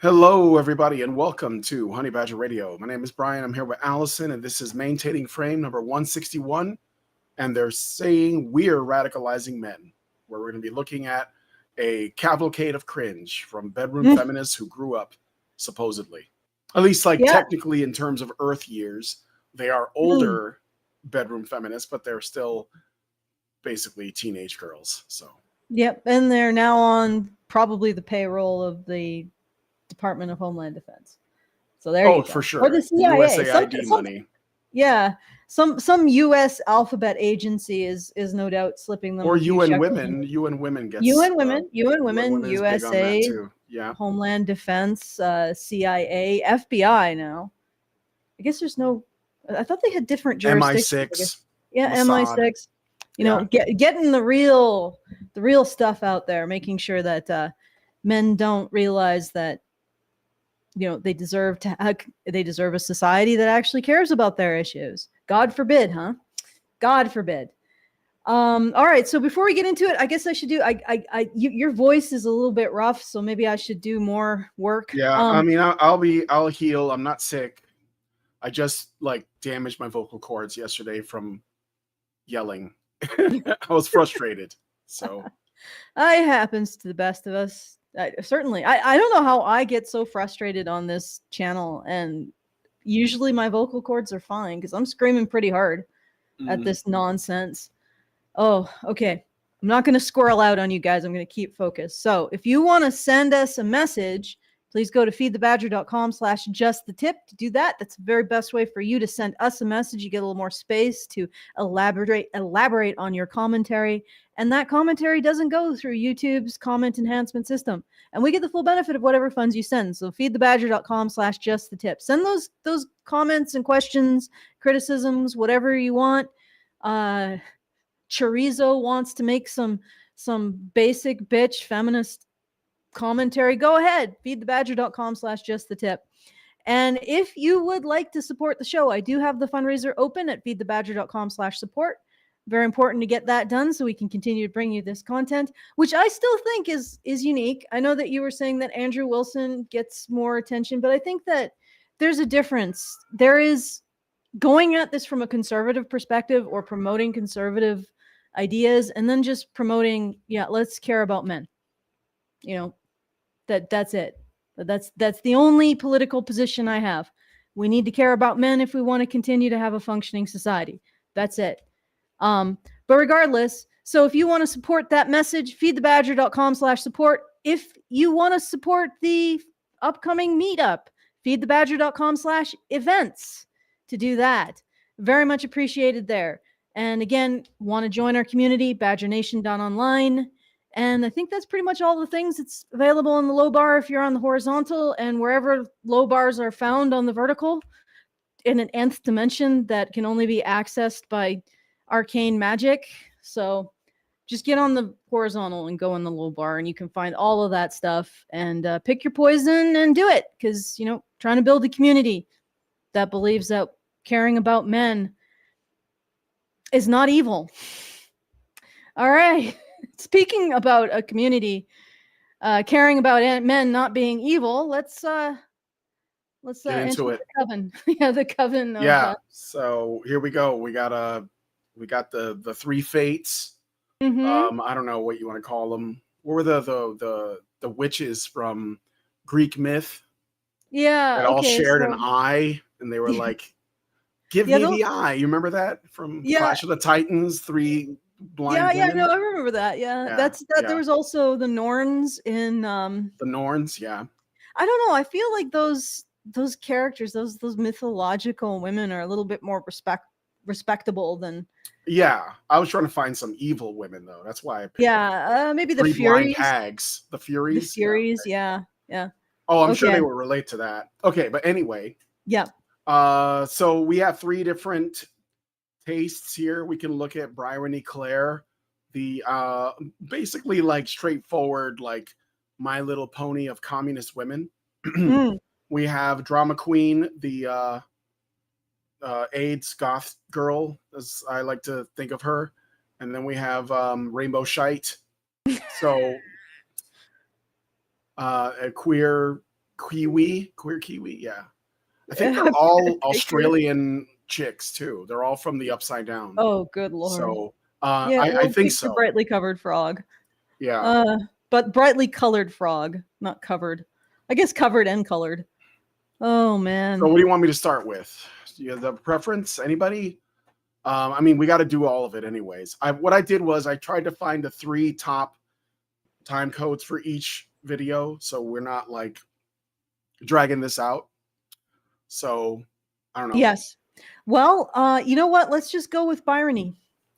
Hello, everybody, and welcome to Honey Badger Radio. My name is Brian. I'm here with Allison, and this is Maintaining Frame number 161. And they're saying we're radicalizing men, where we're going to be looking at a cavalcade of cringe from bedroom feminists who grew up, supposedly. At least, technically, in terms of Earth years, they are older bedroom feminists, but they're still basically teenage girls. So. Yep, and they're now on probably the payroll of the Department of Homeland Defense. So there you go. Oh, for sure. Or the CIA. USAID money. Yeah. Some US alphabet agency is no doubt slipping them. Or UN Women. UN Women gets UN Women, USA, too. Yeah. Homeland Defense, CIA, FBI now. I guess there's no I thought they had different jurisdictions. MI6. Yeah, Mossad. MI6. You know, getting the real stuff out there, making sure that men don't realize that they deserve a society that actually cares about their issues. God forbid, huh? God forbid. All right. So before we get into it, I guess I should do. Your voice is a little bit rough, so maybe I should do more work. Yeah. I mean, I'll heal. I'm not sick. I just damaged my vocal cords yesterday from yelling. I was frustrated. So. It happens to the best of us. Certainly. I don't know how I get so frustrated on this channel, and usually my vocal cords are fine because I'm screaming pretty hard at this nonsense. Oh, okay. I'm not going to squirrel out on you guys. I'm going to keep focused. So if you want to send us a message, please go to feedthebadger.com/justthetip to do that. That's the very best way for you to send us a message. You get a little more space to elaborate on your commentary. And that commentary doesn't go through YouTube's comment enhancement system. And we get the full benefit of whatever funds you send. So feedthebadger.com/justthetip. Send those comments and questions, criticisms, whatever you want. Chorizo wants to make some basic bitch feminist commentary. Go ahead. Feedthebadger.com/justthetip. And if you would like to support the show, I do have the fundraiser open at feedthebadger.com/support. Very important to get that done so we can continue to bring you this content, which I still think is unique. I know that you were saying that Andrew Wilson gets more attention, but I think that there's a difference. There is going at this from a conservative perspective or promoting conservative ideas and then just promoting, let's care about men. That's it. That's the only political position I have. We need to care about men if we want to continue to have a functioning society. That's it. But regardless, so if you want to support that message, feedthebadger.com/support. If you want to support the upcoming meetup, feedthebadger.com/events to do that. Very much appreciated there. And again, want to join our community, badgernation.online. And I think that's pretty much all the things that's available in the low bar if you're on the horizontal, and wherever low bars are found on the vertical in an nth dimension that can only be accessed by arcane magic. So just get on the horizontal and go in the low bar, and you can find all of that stuff and pick your poison and do it. Because, trying to build a community that believes that caring about men is not evil. All right. Speaking about a community caring about men not being evil, let's get into it. The coven. The coven. So here we go. We got the three fates. Mm-hmm. I don't know what you want to call them. What were the witches from Greek myth? Yeah. That all shared an eye, and they were like, "Give me the eye." You remember that from Clash of the Titans? Three blind women? No, I remember that. There was also the Norns in the Norns. Yeah, I don't know. I feel like those characters, those mythological women, are a little bit more respectable than. Yeah, I was trying to find some evil women though. That's why I picked maybe the three Furies. blind hags. The Furies. The Furies. Yeah. Yeah. Oh, I'm sure they will relate to that. Okay, but anyway. Yeah. So we have three different tastes here. We can look at Bryrony Claire, the basically straightforward My Little Pony of communist women. We have Drama Queen, the AIDS goth girl, as I like to think of her, and then we have Rainbow Shite. So a queer Kiwi, queer Kiwi. Yeah. I think they're all Australian chicks too. They're all from the Upside Down. Oh, good Lord. So Yeah, I think pick the so. brightly covered frog. Yeah. But brightly colored frog, not covered. I guess covered and colored. Oh man. So what do you want me to start with? Do you have the preference? Anybody? I mean, we got to do all of it anyways. What I did was I tried to find the 3 top time codes for each video, so we're not like dragging this out. So I don't know. Yes. Well, you know what? Let's just go with Bryrony.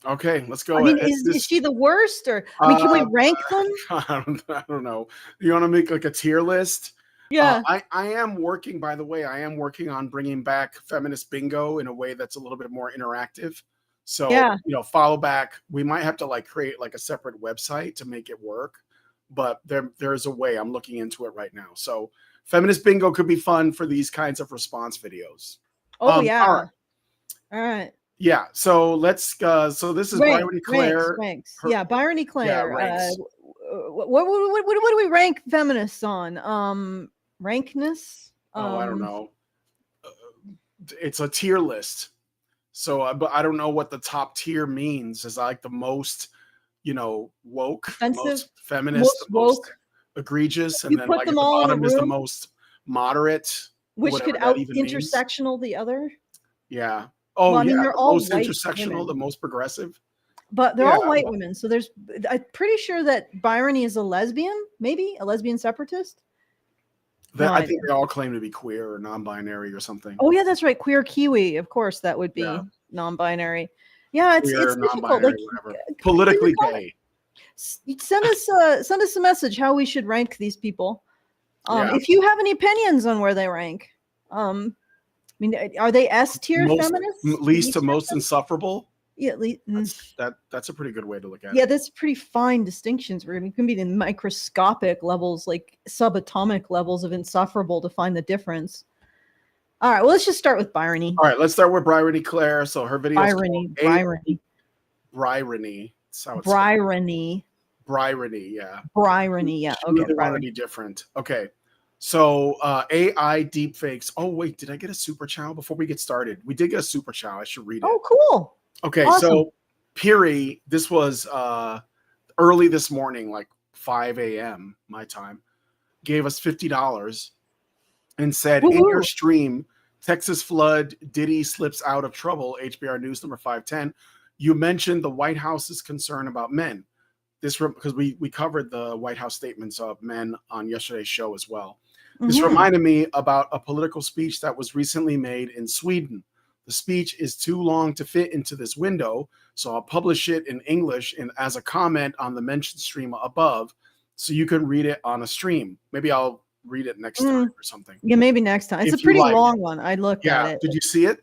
Okay, let's go. I mean, is she the worst, or I mean, can we rank them? I don't know. You want to make like a tier list? Yeah. I am working, by the way, I am working on bringing back feminist bingo in a way that's a little bit more interactive. So, Yeah. you know, follow back. We might have to like create like a separate website to make it work, but there's a way. I'm looking into it right now. So feminist bingo could be fun for these kinds of response videos. Oh yeah. All right. Yeah. So let's. So this is Bryrony Claire. Ranks. Yeah, Bryrony Claire. Yeah, what do we rank feminists on? Rankness. I don't know. It's a tier list. So, but I don't know what the top tier means. Is like the most, you know, woke, Offensive, most feminist, most woke, most egregious, and you then put like them at the all bottom in a is the room, most moderate, which could out intersectional the other. Yeah. Oh, well, I mean, yeah. they're The all most white intersectional, women. the most progressive. But they're all white women. So I'm pretty sure that Bryrony is a lesbian, maybe a lesbian separatist. I think they all claim to be queer or non-binary or something. Oh yeah, that's right. Queer Kiwi, of course, that would be non-binary. Yeah, it's difficult. Like politically gay. Send us a message how we should rank these people. If you have any opinions on where they rank. I mean, are they S tier feminists? Least to most insufferable? Yeah, that's a pretty good way to look at it. Yeah, that's pretty fine distinctions. It can be the microscopic levels, like subatomic levels of insufferable to find the difference. All right, well, let's just start with Bryrony. All right, let's start with Bryrony Claire. So her video is Bryrony. That's how it's Bryrony. Bryrony, yeah. Bryrony, yeah. Okay. They want to be different. Okay. So AI deepfakes. Oh, wait, did I get a super chow before we get started? We did get a super chow. I should read it. Oh, cool. Okay, awesome. So Piri, this was early this morning, like 5 a.m. my time, gave us $50 and said, in your stream, Texas flood, Diddy slips out of trouble, HBR News number 510, you mentioned the White House's concern about men. This because we covered the White House statements of men on yesterday's show as well. This reminded me about a political speech that was recently made in Sweden. The speech is too long to fit into this window, so I'll publish it in English and as a comment on the mentioned stream above, so you can read it on a stream. Maybe I'll read it next time or something. Yeah, maybe next time. It's a pretty long one. I looked at it. Did you see it?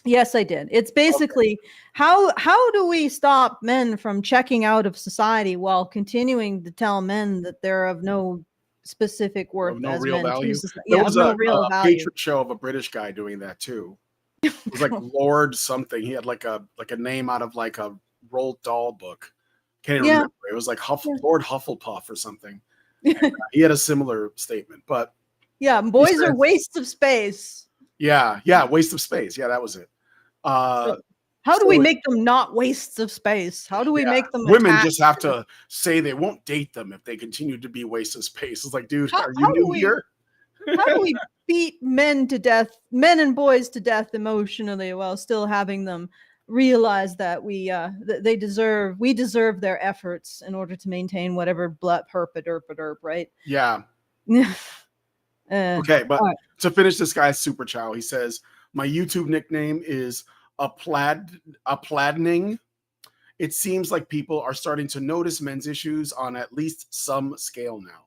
Yes, I did. It's basically how do we stop men from checking out of society while continuing to tell men that they're of no specific worth as real men. Value. There was a value. Patreon show of a British guy doing that too. It was like Lord something. He had like a name out of like a Roald Dahl book. Can't even remember. It was like Lord Hufflepuff or something. He had a similar statement, but boys are wastes of space. Yeah, waste of space. Yeah, that was it. How do we make them not wastes of space? How do we make them women just have to say they won't date them if they continue to be wastes of space? It's like, dude, are you new here? How do we beat men and boys to death emotionally while still having them realize that we deserve their efforts in order to maintain whatever herp, right? Yeah. Okay, but to finish this guy's super chow, he says, my YouTube nickname is Apladning. It seems like people are starting to notice men's issues on at least some scale now.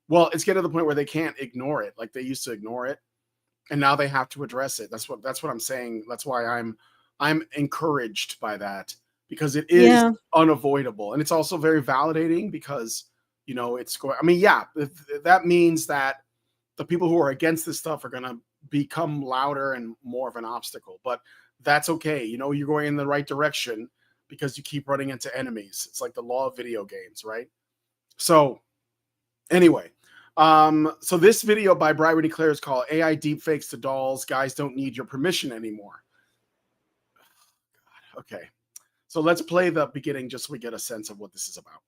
Well, it's getting to the point where they can't ignore it. Like they used to ignore it, and now they have to address it. That's what I'm saying. That's why I'm encouraged by that, because it is unavoidable, and it's also very validating because it's going. I mean, that means that the people who are against this stuff are going to become louder and more of an obstacle, but that's okay. You're going in the right direction because you keep running into enemies. It's like the law of video games, right? So anyway, So this video by Bryrony Red is called AI Deepfakes to Dolls. Guys don't need your permission anymore. Okay. So let's play the beginning just so we get a sense of what this is about.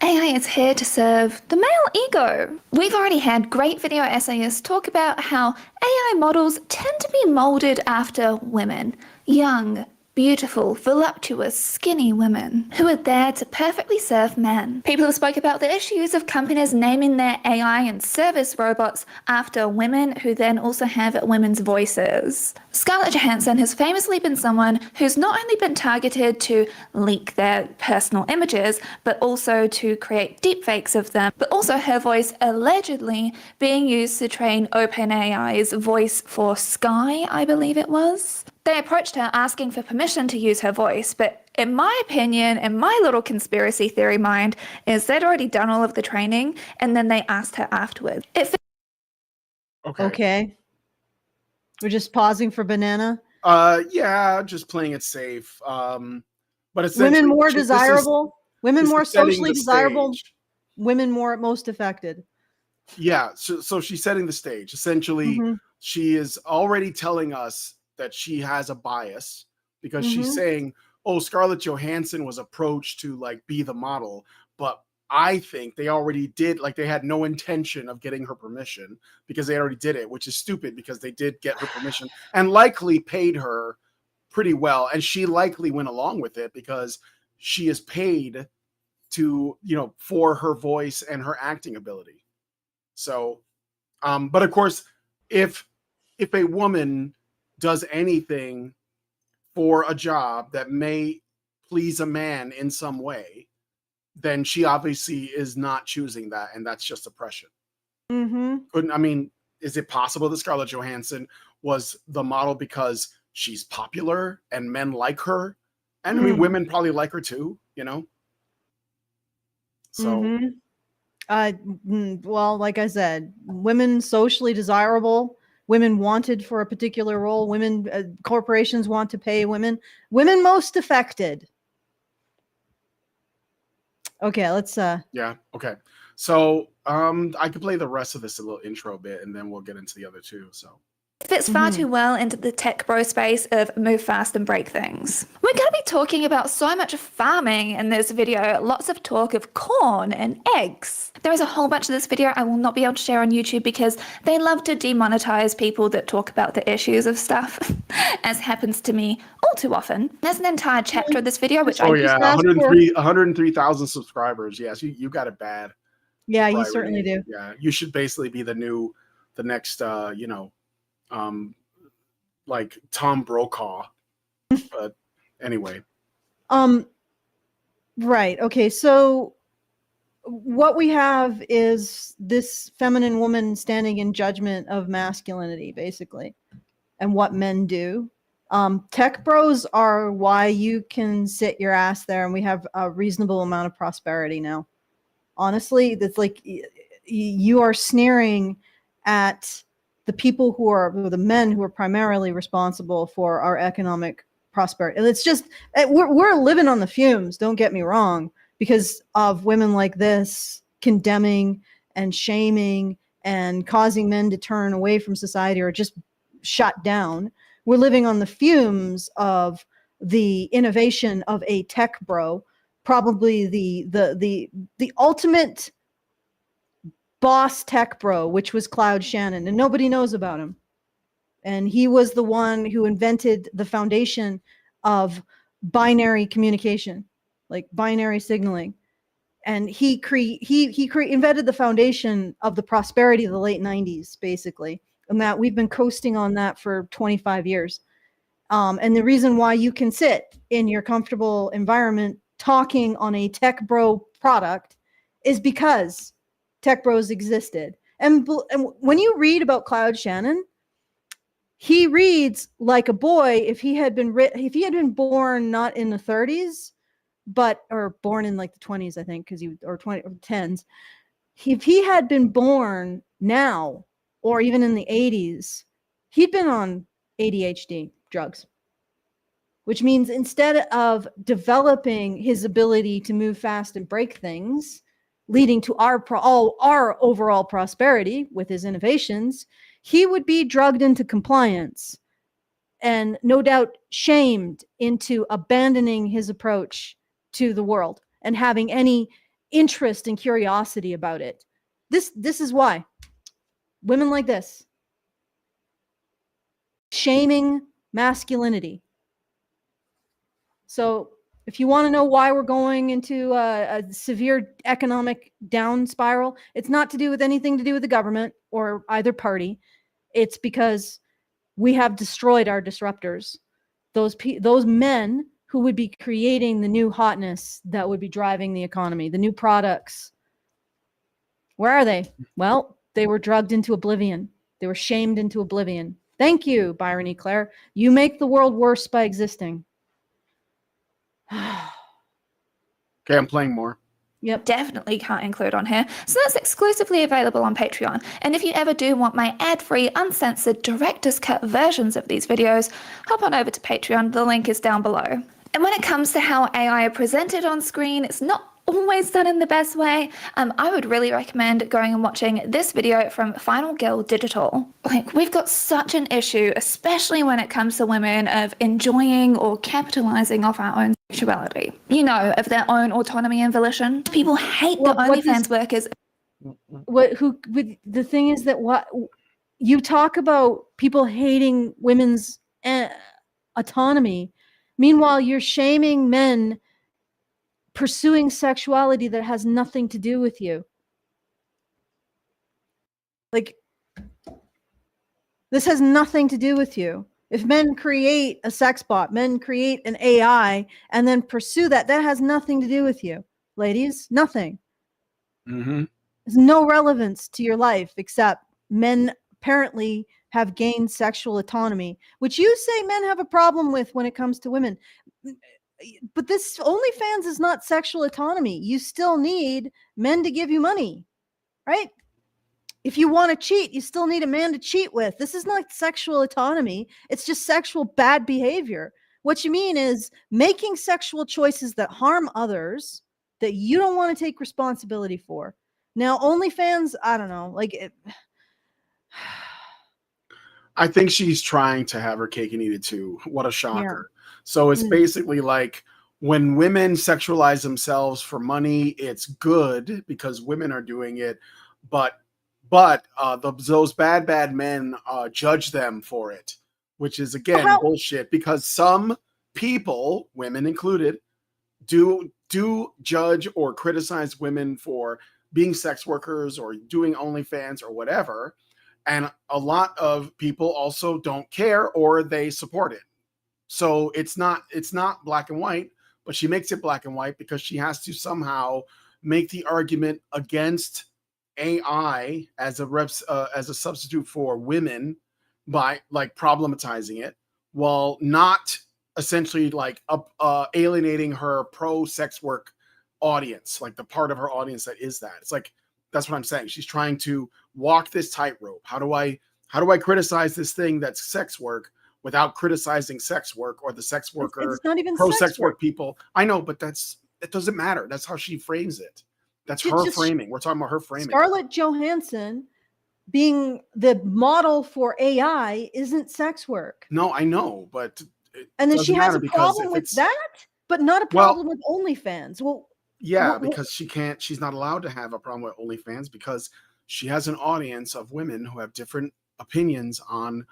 AI is here to serve the male ego. We've already had great video essayists talk about how AI models tend to be molded after women, young, beautiful, voluptuous, skinny women who are there to perfectly serve men. People have spoke about the issues of companies naming their AI and service robots after women who then also have women's voices. Scarlett Johansson has famously been someone who's not only been targeted to leak their personal images, but also to create deepfakes of them, but also her voice allegedly being used to train OpenAI's voice for Sky, I believe it was. They approached her asking for permission to use her voice, but in my opinion, in my little conspiracy theory mind, is they'd already done all of the training and then they asked her afterwards. Okay. We're just pausing for banana. Yeah, just playing it safe. But it's women more desirable, women more socially desirable, stage. Women more most affected. Yeah, so she's setting the stage. Essentially, she is already telling us that she has a bias because she's saying, oh, Scarlett Johansson was approached to like be the model, but I think they already did, like they had no intention of getting her permission because they already did it, which is stupid because they did get her permission and likely paid her pretty well. And she likely went along with it because she is paid to, you know, for her voice and her acting ability. So, but of course, if a woman does anything for a job that may please a man in some way, then she obviously is not choosing that, and that's just oppression. I mean, is it possible that Scarlett Johansson was the model because she's popular and men like her? And I mean, women probably like her too, you know? So, well, like I said, women socially desirable, women wanted for a particular role, women, corporations want to pay women most affected. Okay, let's yeah, okay. So I could play the rest of this a little intro bit and then we'll get into the other two. So fits far too well into the tech bro space of move fast and break things. We're going to be talking about so much farming in this video, lots of talk of corn and eggs. There is a whole bunch of this video I will not be able to share on YouTube because they love to demonetize people that talk about the issues of stuff, as happens to me all too often. There's an entire chapter of this video which 103,000 subscribers. Yes, you got it bad. Yeah, you certainly do. Yeah, you should basically be the next you know, like Tom Brokaw. But anyway. Right. Okay. So what we have is this feminine woman standing in judgment of masculinity, basically, and what men do. Tech bros are why you can sit your ass there and we have a reasonable amount of prosperity now. Honestly, that's like you are sneering at the people who are the men who are primarily responsible for our economic prosperity. And it's just, we're living on the fumes, don't get me wrong, because of women like this condemning and shaming and causing men to turn away from society or just shut down. We're living on the fumes of the innovation of a tech bro, probably the ultimate boss tech bro, which was Cloud Shannon, and nobody knows about him. And he was the one who invented the foundation of binary communication, like binary signaling. And he invented the foundation of the prosperity of the late 90s, basically. And that we've been coasting on that for 25 years. And the reason why you can sit in your comfortable environment talking on a tech bro product is because tech bros existed. And when you read about Cloud Shannon, he reads like a boy if he had been born not in the 30s, or born in like the 20s, I think, because or 10s. If he had been born now or even in the 80s, he'd been on ADHD drugs, which means instead of developing his ability to move fast and break things, leading to our overall prosperity with his innovations, he would be drugged into compliance and no doubt shamed into abandoning his approach to the world and having any interest and curiosity about it. This is why women like this, shaming masculinity. So if you want to know why we're going into a severe economic down spiral, it's not to do with anything to do with the government or either party. It's because we have destroyed our disruptors. Those men who would be creating the new hotness that would be driving the economy, the new products. Where are they? Well, they were drugged into oblivion. They were shamed into oblivion. Thank you, Byron E. Claire. You make the world worse by existing. Okay, I'm playing more. Yep. Definitely can't include on here. So that's exclusively available on Patreon. And if you ever do want my ad-free, uncensored, director's cut versions of these videos, hop on over to Patreon. The link is down below. And when it comes to how AI are presented on screen, it's not always done in the best way. I would really recommend going and watching this video from Final Girl Digital. Like, we've got such an issue, especially when it comes to women, of enjoying or capitalizing off our own sexuality. You know, of their own autonomy and volition. People hate the OnlyFans workers. The thing is that what you talk about people hating women's autonomy. Meanwhile, you're shaming men pursuing sexuality that has nothing to do with you. Like, this has nothing to do with you. If men create a sex bot, men create an AI, and then pursue that has nothing to do with you. Ladies, nothing. Mm-hmm. There's no relevance to your life except men apparently have gained sexual autonomy, which you say men have a problem with when it comes to women. But this OnlyFans is not sexual autonomy. You still need men to give you money, right? If you want to cheat, you still need a man to cheat with. This is not sexual autonomy. It's just sexual bad behavior. What you mean is making sexual choices that harm others that you don't want to take responsibility for. Now, OnlyFans, I don't know. I think she's trying to have her cake and eat it too. What a shocker. Yeah. So it's basically like when women sexualize themselves for money, it's good because women are doing it. But those bad men judge them for it, which is, again, bullshit, because some people, women included, do judge or criticize women for being sex workers or doing OnlyFans or whatever. And a lot of people also don't care or they support it. So it's not black and white, but she makes it black and white because she has to somehow make the argument against AI as a substitute for women by problematizing it, while not essentially alienating her pro sex work audience, like the part of her audience that is that. It's like, that's what I'm saying. She's trying to walk this tightrope. How do I criticize this thing that's sex work without criticizing sex work or the sex worker, it's not even pro sex work people? I know, but it doesn't matter. That's how she frames it. That's her framing. We're talking about her framing. Scarlett Johansson being the model for AI isn't sex work. No, I know, but and then she has a problem with that, but not a problem with OnlyFans. Well, yeah, because she's not allowed to have a problem with OnlyFans because she has an audience of women who have different opinions on,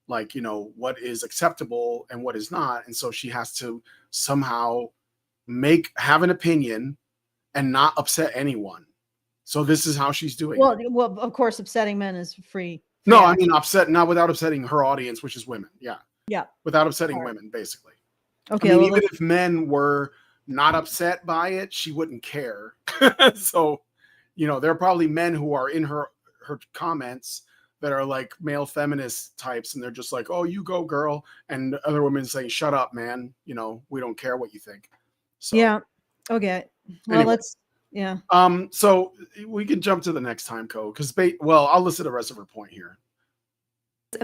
what is acceptable and what is not. And so she has to somehow have an opinion and not upset anyone. So this is how she's doing it. Well, of course, upsetting men is free. No, I mean, not without upsetting her audience, which is women. Yeah. Yeah. Without upsetting women, basically. Okay. I mean, even if men were not upset by it, she wouldn't care. So, there are probably men who are in her comments that are like male feminist types, and they're just like, "Oh, you go, girl," and other women saying, "Shut up, man. We don't care what you think." So, yeah. Okay. Well, anyway. Yeah. So we can jump to the next time code because I'll listen to the rest of her point here.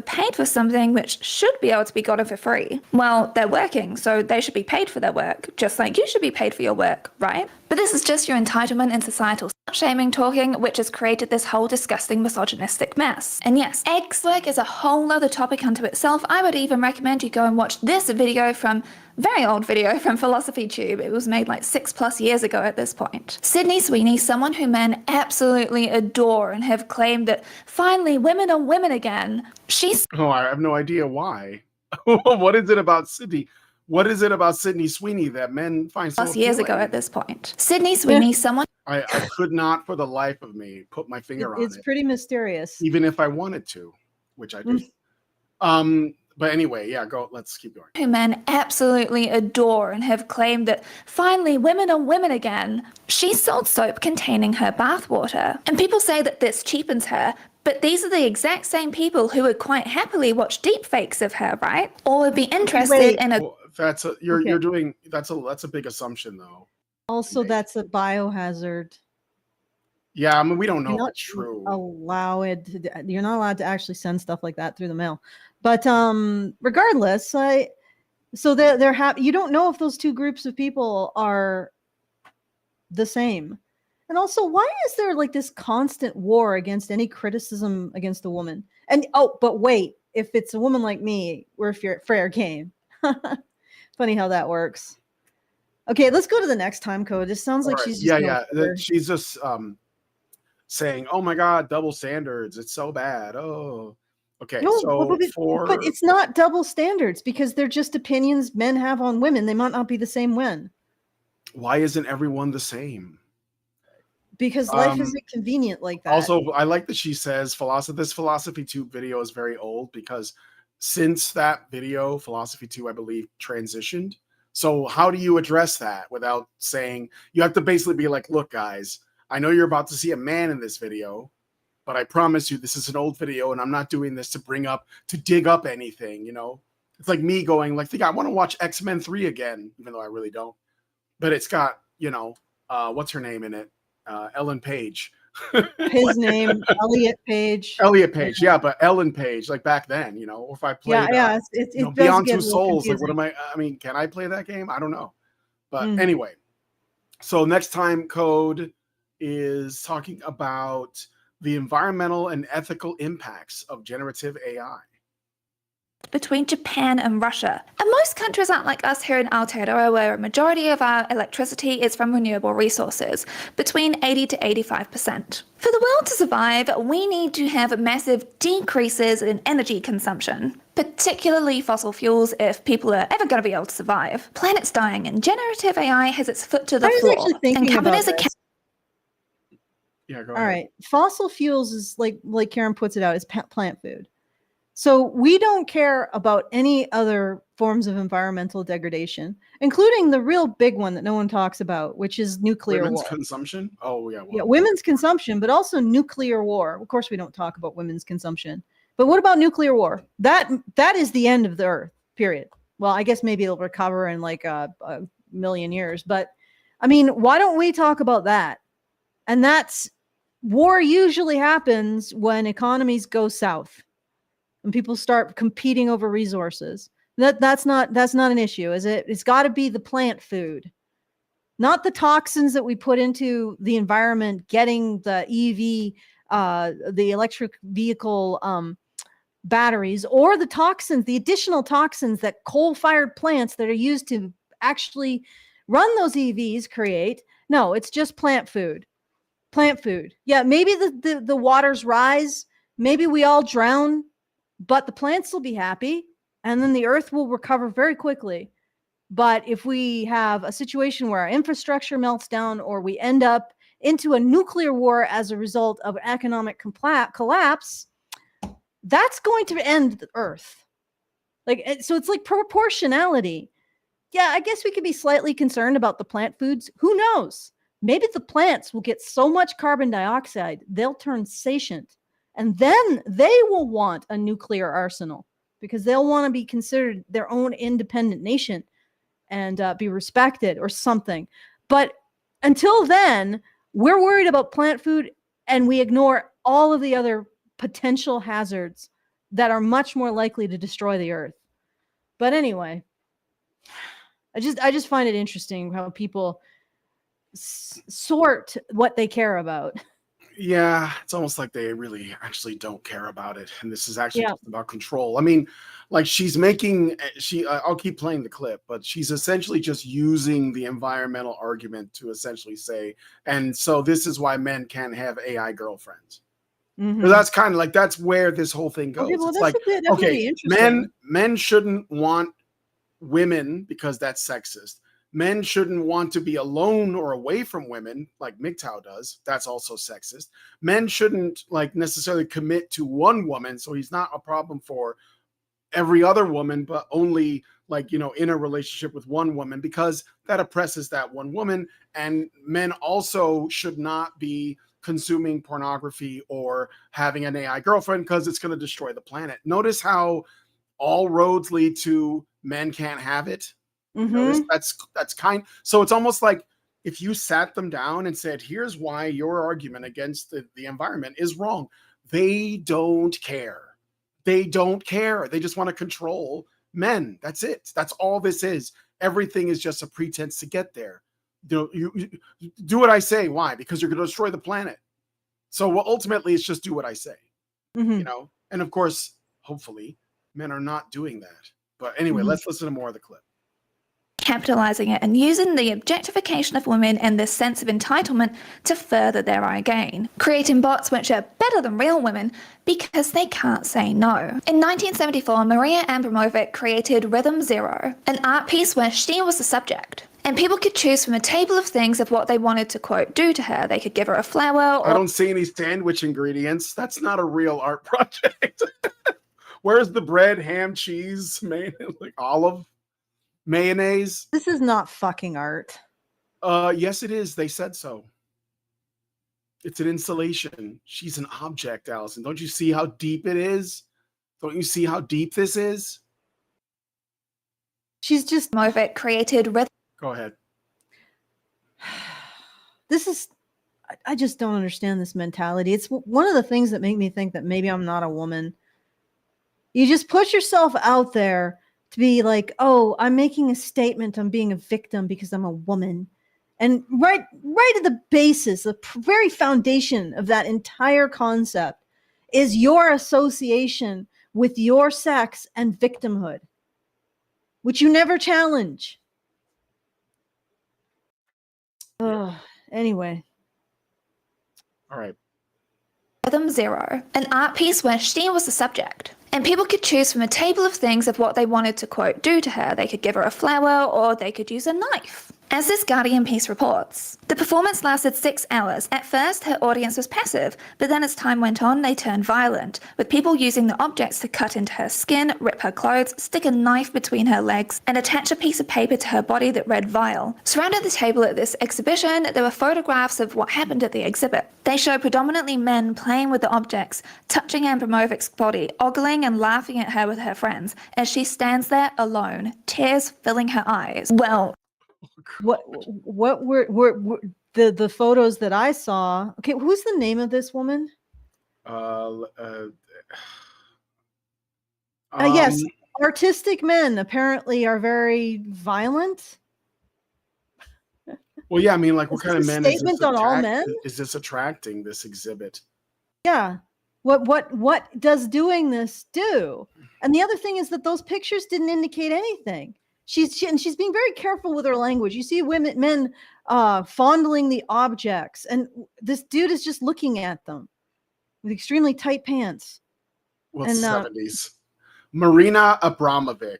Paid for something which should be able to be gotten for free. Well, they're working, so they should be paid for their work, just like you should be paid for your work, right? But this is just your entitlement and societal shaming talking, which has created this whole disgusting misogynistic mess. And yes, egg slick is a whole other topic unto itself. I would even recommend you go and watch this video from very old video from Philosophy Tube. It was made like 6+ years ago at this point. Sydney Sweeney, someone who men absolutely adore and have claimed that finally women are women again. She's I have no idea why. What is it about Sydney? What is it about Sydney Sweeney that men find so appealing? years ago at this point. Sydney Sweeney, someone I could not for the life of me put my finger on it. It's pretty mysterious. Even if I wanted to, which I do. But anyway, yeah, let's keep going. who men absolutely adore and have claimed that finally women are women again. She sold soap containing her bathwater. And people say that this cheapens her, but these are the exact same people who would quite happily watch deepfakes of her, right? Or would be interested in a Well, you're doing that's a big assumption though. Also, that's a biohazard. Yeah, I mean we don't know You're if not it's true. you're not allowed to actually send stuff like that through the mail. But regardless, you don't know if those two groups of people are the same. And also, why is there like this constant war against any criticism against a woman? And but wait, if it's a woman like me, we're fair game. Funny how that works. Okay, let's go to the next time code. This sounds like she's just she's just saying, "Oh my God, double standards! It's so bad." Oh, okay. No, So but it's not double standards because they're just opinions men have on women. They might not be the same when. why isn't everyone the same? Because life isn't convenient like that. Also, I like that she says this Philosophy Tube video is very old because since that video, Philosophy 2, I believe, transitioned. So how do you address that without saying, you have to basically be like, look, guys, I know you're about to see a man in this video, but I promise you this is an old video and I'm not doing this to dig up anything, you know? It's like me going like, I want to watch X-Men 3 again, even though I really don't. But it's got, what's her name in it? Ellen Page. His name, Elliot Page. Elliot Page, yeah, but Ellen Page, like back then, or if I played it's Beyond Two Souls, like can I play that game? I don't know. But anyway, so next time code is talking about the environmental and ethical impacts of generative AI. between Japan and Russia. And most countries aren't like us here in Aotearoa, where a majority of our electricity is from renewable resources, between 80 to 85%. For the world to survive, we need to have massive decreases in energy consumption, particularly fossil fuels if people are ever going to be able to survive. Planet's dying and generative AI has its foot to the floor. And companies are Yeah, go All ahead. right. Fossil fuels is like Karen puts it out, is plant food. So we don't care about any other forms of environmental degradation, including the real big one that no one talks about, which is nuclear Women's war. consumption? Oh, yeah. Yeah, women's consumption, but also nuclear war. Of course, we don't talk about women's consumption. But what about nuclear war? That is the end of the earth, period. Well, I guess maybe it'll recover in like a million years. But I mean, why don't we talk about that? And war usually happens when economies go south. When people start competing over resources. That's not an issue, is it? It's got to be the plant food, not the toxins that we put into the environment, getting the EV, the electric vehicle batteries, or the additional toxins that coal-fired plants that are used to actually run those EVs create. No, it's just plant food. Plant food. Yeah, maybe the waters rise. Maybe we all drown. But the plants will be happy, and then the earth will recover very quickly. But if we have a situation where our infrastructure melts down, or we end up into a nuclear war as a result of economic collapse, that's going to end the earth. So it's like proportionality. Yeah, I guess we could be slightly concerned about the plant foods. Who knows? Maybe the plants will get so much carbon dioxide, they'll turn sentient. And then they will want a nuclear arsenal because they'll want to be considered their own independent nation and be respected or something. But until then, we're worried about plant food and we ignore all of the other potential hazards that are much more likely to destroy the earth. But anyway, I just find it interesting how people sort what they care about. Yeah, it's almost like they really actually don't care about it, and this is actually Yeah. just about control. I mean, like she's making I'll keep playing the clip, but she's essentially just using the environmental argument to essentially say, and so this is why men can't have AI girlfriends. Mhm. But that's kind of like that's where this whole thing goes. Okay, well, It's that's like, definitely okay, interesting. men shouldn't want women because that's sexist. Men shouldn't want to be alone or away from women like MGTOW does. That's also sexist. Men shouldn't like necessarily commit to one woman, so he's not a problem for every other woman, but only like, you know, in a relationship with one woman because that oppresses that one woman. And men also should not be consuming pornography or having an AI girlfriend because it's going to destroy the planet. Notice how all roads lead to men can't have it. Notice Mhm. that's kind. So it's almost like if you sat them down and said, here's why your argument against the environment is wrong. They don't care. They don't care. They just want to control men. That's it. That's all this is. Everything is just a pretense to get there. You do what I say. Why? Because you're going to destroy the planet. So ultimately, it's just do what I say. Mhm. You know. And of course, hopefully, men are not doing that. But anyway, Mhm. let's listen to more of the clip. Capitalizing it and using the objectification of women and this sense of entitlement to further their own gain, creating bots which are better than real women because they can't say no. In 1974, Maria Abramovic created Rhythm Zero, an art piece where she was the subject. And people could choose from a table of things of what they wanted to, quote, do to her. They could give her a flower or... I don't see any sandwich ingredients. That's not a real art project. Where's the bread, ham, cheese, like olive, mayonnaise? This is not fucking art. Yes, it is. They said so. It's an installation. She's an object, Allison. Don't you see how deep it is? Don't you see how deep this is? She's just... Abramovic created Rhythm... Go ahead. This is... I just don't understand this mentality. It's one of the things that make me think that maybe I'm not a woman. You just put yourself out there to be like, oh, I'm making a statement. I'm being a victim because I'm a woman. And right at the basis, the very foundation of that entire concept is your association with your sex and victimhood, which you never challenge. Anyway. All right. Rhythm Zero, an art piece where she was the subject. And people could choose from a table of things of what they wanted to, quote, do to her. They could give her a flower or they could use a knife. As this Guardian piece reports, the performance lasted 6 hours. At first, her audience was passive, but then as time went on, they turned violent, with people using the objects to cut into her skin, rip her clothes, stick a knife between her legs, and attach a piece of paper to her body that read vile. Surrounding the table at this exhibition, there were photographs of what happened at the exhibit. They show predominantly men playing with the objects, touching Abramovic's body, ogling and laughing at her with her friends, as she stands there alone, tears filling her eyes. Well, what were the photos that I saw? Okay, who's the name of this woman? Yes, artistic men apparently are very violent. Well, yeah, I mean, like, what Is kind this of a men statement on all men? is this attracting, this exhibit? Yeah. What does doing this do? And the other thing is that those pictures didn't indicate anything. She's being very careful with her language. You see men fondling the objects, and this dude is just looking at them with extremely tight pants. Well, it's 70s. Marina Abramovic,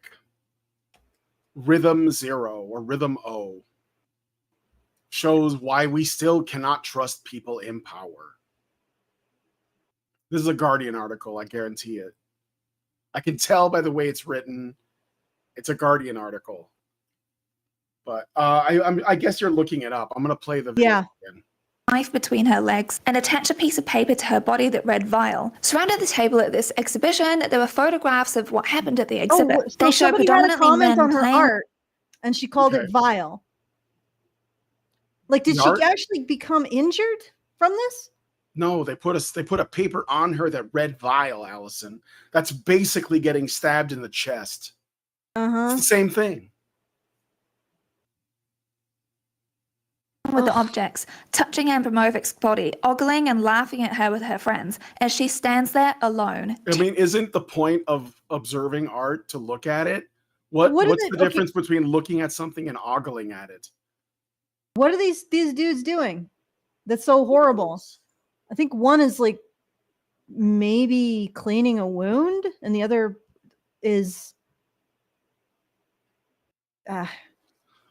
Rhythm Zero or Rhythm O, shows why we still cannot trust people in power. This is a Guardian article, I guarantee it. I can tell by the way it's written. It's a Guardian article. But I guess you're looking it up. I'm going to play the video again. Knife between her legs and attach a piece of paper to her body that read vile. Surrounding the table at this exhibition, there were photographs of what happened at the exhibit. So they show predominantly men on her art, and she called it vile. Like, did she actually become injured from this? No, they put a paper on her that read vile, Allison. That's basically getting stabbed in the chest. It's the same thing. with the objects, touching Abramovich's body, ogling and laughing at her with her friends as she stands there alone. I mean, isn't the point of observing art to look at it? What is What's it? the Okay. difference between looking at something and ogling at it? What are these dudes doing? That's so horrible. I think one is like maybe cleaning a wound, and the other is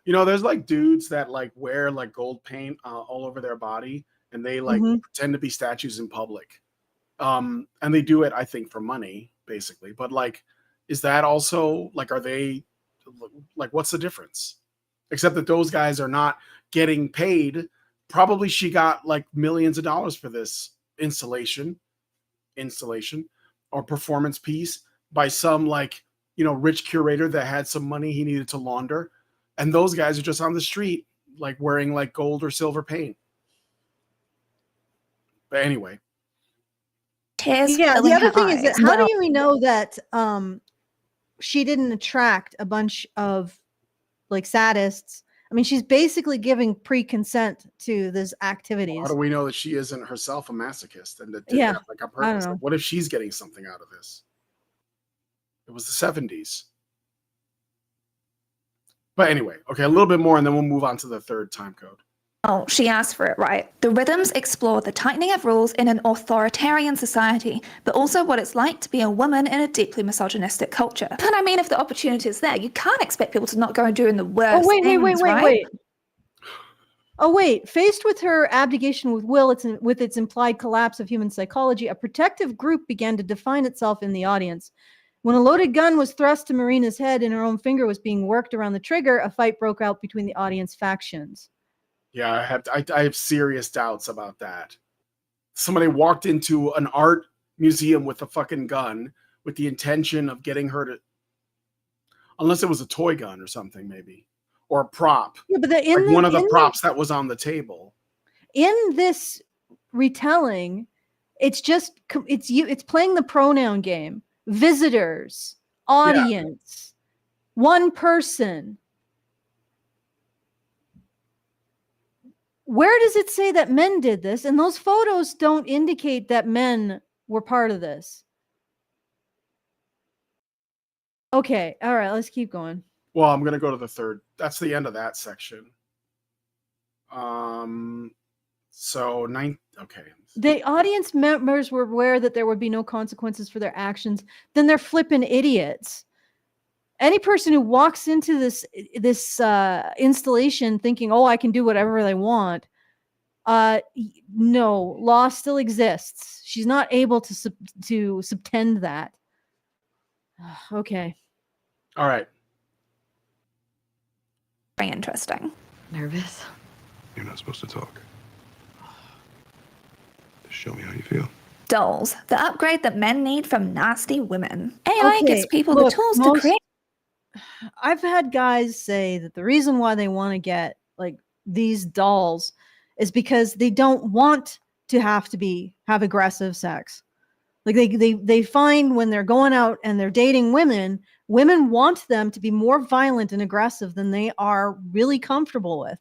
You know, there's like dudes that like wear like gold paint all over their body, and they like pretend to be statues in public. And they do it, I think, for money, basically. But like, is that also like, are they like, what's the difference? Except that those guys are not getting paid. Probably she got like millions of dollars for this installation or performance piece by some like, you know, rich curator that had some money he needed to launder. And those guys are just on the street, like wearing like gold or silver paint. But anyway. Tears yeah. The filling other her thing is that eyes. how Well, do we know that she didn't attract a bunch of like sadists? I mean, she's basically giving pre-consent to these activities. How do we know that she isn't herself a masochist and that did Yeah, that like on I don't purpose? know. Like, what if she's getting something out of this? It was the 70s. But anyway, okay, a little bit more and then we'll move on to the third time code. Oh, she asked for it, right? The rhythms explore the tightening of rules in an authoritarian society, but also what it's like to be a woman in a deeply misogynistic culture. But I mean, if the opportunity is there, you can't expect people to not go and do the worst things, right? Oh, wait. Faced with her abdication with will, with its implied collapse of human psychology, a protective group began to define itself in the audience. When a loaded gun was thrust to Marina's head and her own finger was being worked around the trigger, a fight broke out between the audience factions. Yeah, I have serious doubts about that. Somebody walked into an art museum with a fucking gun with the intention of getting her to, unless it was a toy gun or something, maybe, or a prop. Yeah, but one of the props that was on the table. In this retelling, it's playing the pronoun game. Visitors, audience, one person. Where does it say that men did this? And those photos don't indicate that men were part of this. Okay, all right, let's keep going. Well, I'm going to go to the third. That's the end of that section. Okay. The audience members were aware that there would be no consequences for their actions. Then they're flipping idiots. Any person who walks into this installation thinking, "Oh, I can do whatever they want," no, law still exists. She's not able to subtend that. Okay. All right. Very interesting. Nervous. You're not supposed to talk. Just show me how you feel. Dolls, the upgrade that men need from nasty women. AI gives people the tools to create. I've had guys say that the reason why they want to get like these dolls is because they don't want to have aggressive sex. Like they find when they're going out and they're dating women want them to be more violent and aggressive than they are really comfortable with.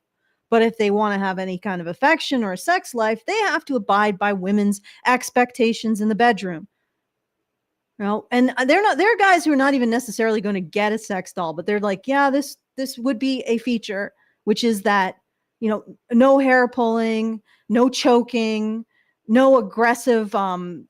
But if they want to have any kind of affection or a sex life, they have to abide by women's expectations in the bedroom. You know, and there are guys who are not even necessarily going to get a sex doll, but they're like, yeah, this would be a feature, which is that, you know, no hair pulling, no choking, no aggressive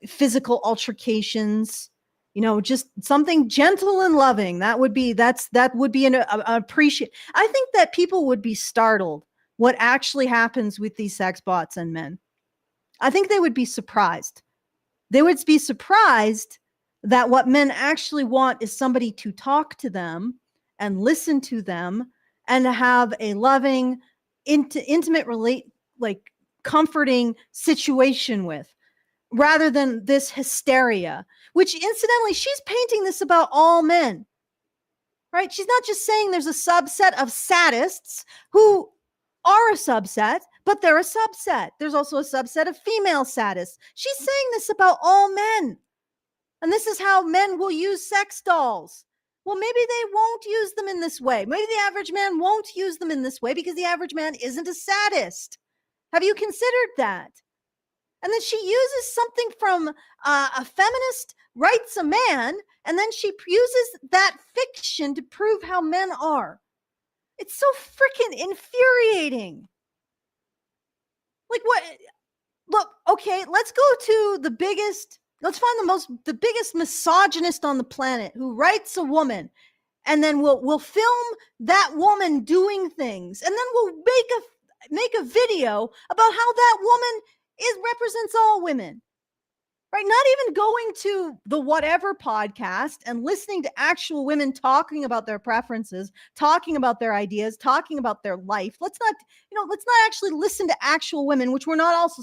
physical altercations, you know, just something gentle and loving. That would be an appreciate. I think that people would be startled what actually happens with these sex bots and men. I think they would be surprised. They would be surprised that what men actually want is somebody to talk to them and listen to them and to have a loving, intimate, comforting situation with, rather than this hysteria, which incidentally, she's painting this about all men, right? She's not just saying there's a subset of sadists who are a subset, but they're a subset. There's also a subset of female sadists. She's saying this about all men. And this is how men will use sex dolls. Well, maybe they won't use them in this way. Maybe the average man won't use them in this way because the average man isn't a sadist. Have you considered that? And then she uses something from a feminist writes a man, and then she uses that fiction to prove how men are. It's so freaking infuriating. Like what? Look, okay, let's go to the biggest, let's find the biggest misogynist on the planet who writes a woman, and then we'll film that woman doing things, and then we'll make a video about how that woman represents all women. Right? Not even going to the whatever podcast and listening to actual women talking about their preferences, talking about their ideas, talking about their life. Let's not actually listen to actual women, which we're also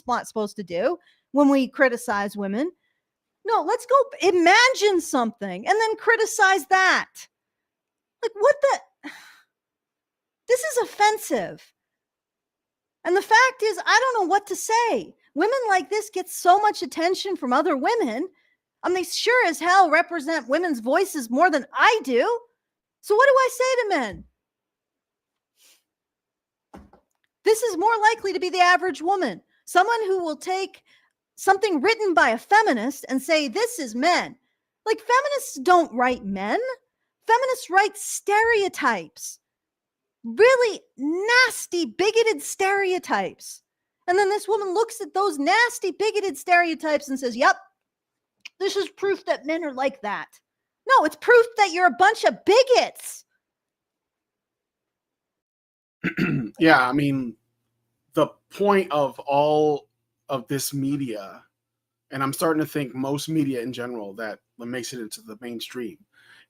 not supposed to do when we criticize women. No, let's go imagine something and then criticize that. Like what the? This is offensive. And the fact is, I don't know what to say. Women like this get so much attention from other women. They sure as hell represent women's voices more than I do. So what do I say to men? This is more likely to be the average woman. Someone who will take something written by a feminist and say, this is men. Like, feminists don't write men. Feminists write stereotypes. Really nasty, bigoted stereotypes. And then this woman looks at those nasty, bigoted stereotypes and says, yep, this is proof that men are like that. No, it's proof that you're a bunch of bigots. Yeah, I mean, the point of all of this media, and I'm starting to think most media in general that makes it into the mainstream,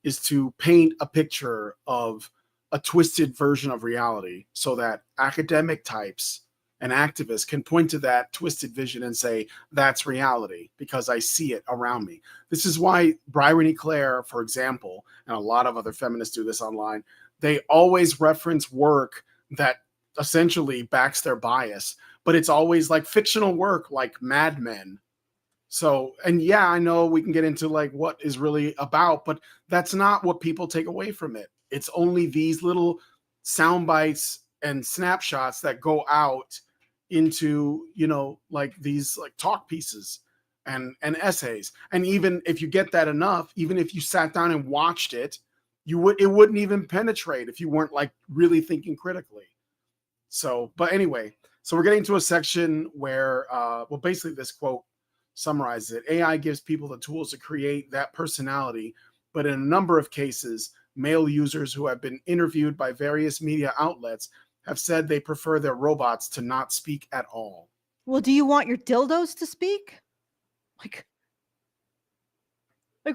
is to paint a picture of a twisted version of reality so that academic types and activists can point to that twisted vision and say, that's reality because I see it around me. This is why Bryrony Red, for example, and a lot of other feminists do this online, they always reference work that essentially backs their bias, but it's always like fictional work like Mad Men. So, and yeah, I know we can get into like what is really about, but that's not what people take away from it. It's only these little sound bites and snapshots that go out into, like these like talk pieces and essays. And even if you get that enough, even if you sat down and watched it, it wouldn't even penetrate if you weren't like really thinking critically. So, but anyway, so we're getting to a section where, basically this quote summarizes it. AI gives people the tools to create that personality, but in a number of cases, male users who have been interviewed by various media outlets have said they prefer their robots to not speak at all. Well, do you want your dildos to speak? Like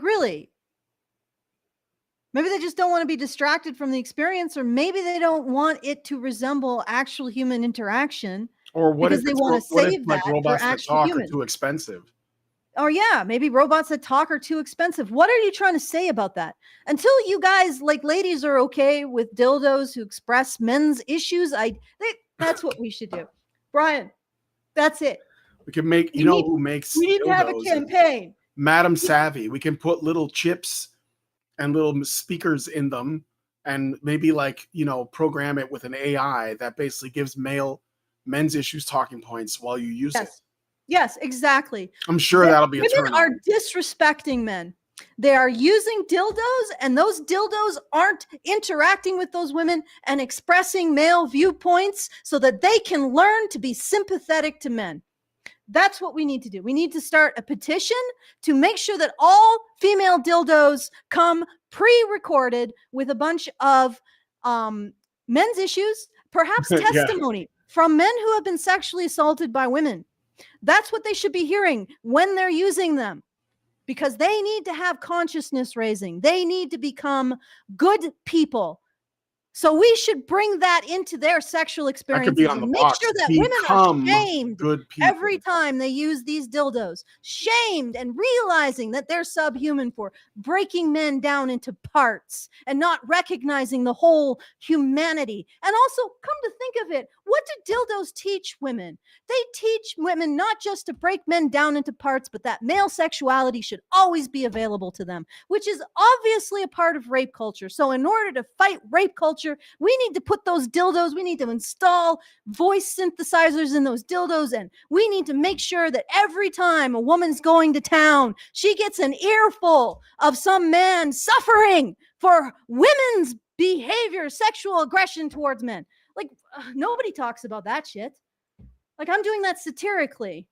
really? Maybe they just don't want to be distracted from the experience, or maybe they don't want it to resemble actual human interaction. Or what because if they want to save that for robots that actual talk humans? are too expensive? Or yeah, maybe robots that talk are too expensive. What are you trying to say about that? Until you guys, like ladies, are okay with dildos who express men's issues, that's what we should do. Brian, that's it. We can make, who makes We need to have a campaign. Madam Savvy. We can put little chips and little speakers in them and maybe program it with an AI that basically gives men's issues talking points while you use it. Yes, exactly. I'm sure that'll be a turn. Women are disrespecting men. They are using dildos, and those dildos aren't interacting with those women and expressing male viewpoints so that they can learn to be sympathetic to men. That's what we need to do. We need to start a petition to make sure that all female dildos come pre-recorded with a bunch of men's issues, perhaps testimony from men who have been sexually assaulted by women. That's what they should be hearing when they're using them, because they need to have consciousness raising. They need to become good people. So we should bring that into their sexual experiences and make sure that women are shamed every time they use these dildos. Shamed and realizing that they're subhuman for breaking men down into parts and not recognizing the whole humanity. And also, come to think of it, What do dildos teach women? They teach women not just to break men down into parts, but that male sexuality should always be available to them, which is obviously a part of rape culture. So in order to fight rape culture, we need to put those dildos, we need to install voice synthesizers in those dildos, and we need to make sure that every time a woman's going to town, she gets an earful of some man suffering for women's behavior, sexual aggression towards men. Like, nobody talks about that shit. Like, I'm doing that satirically.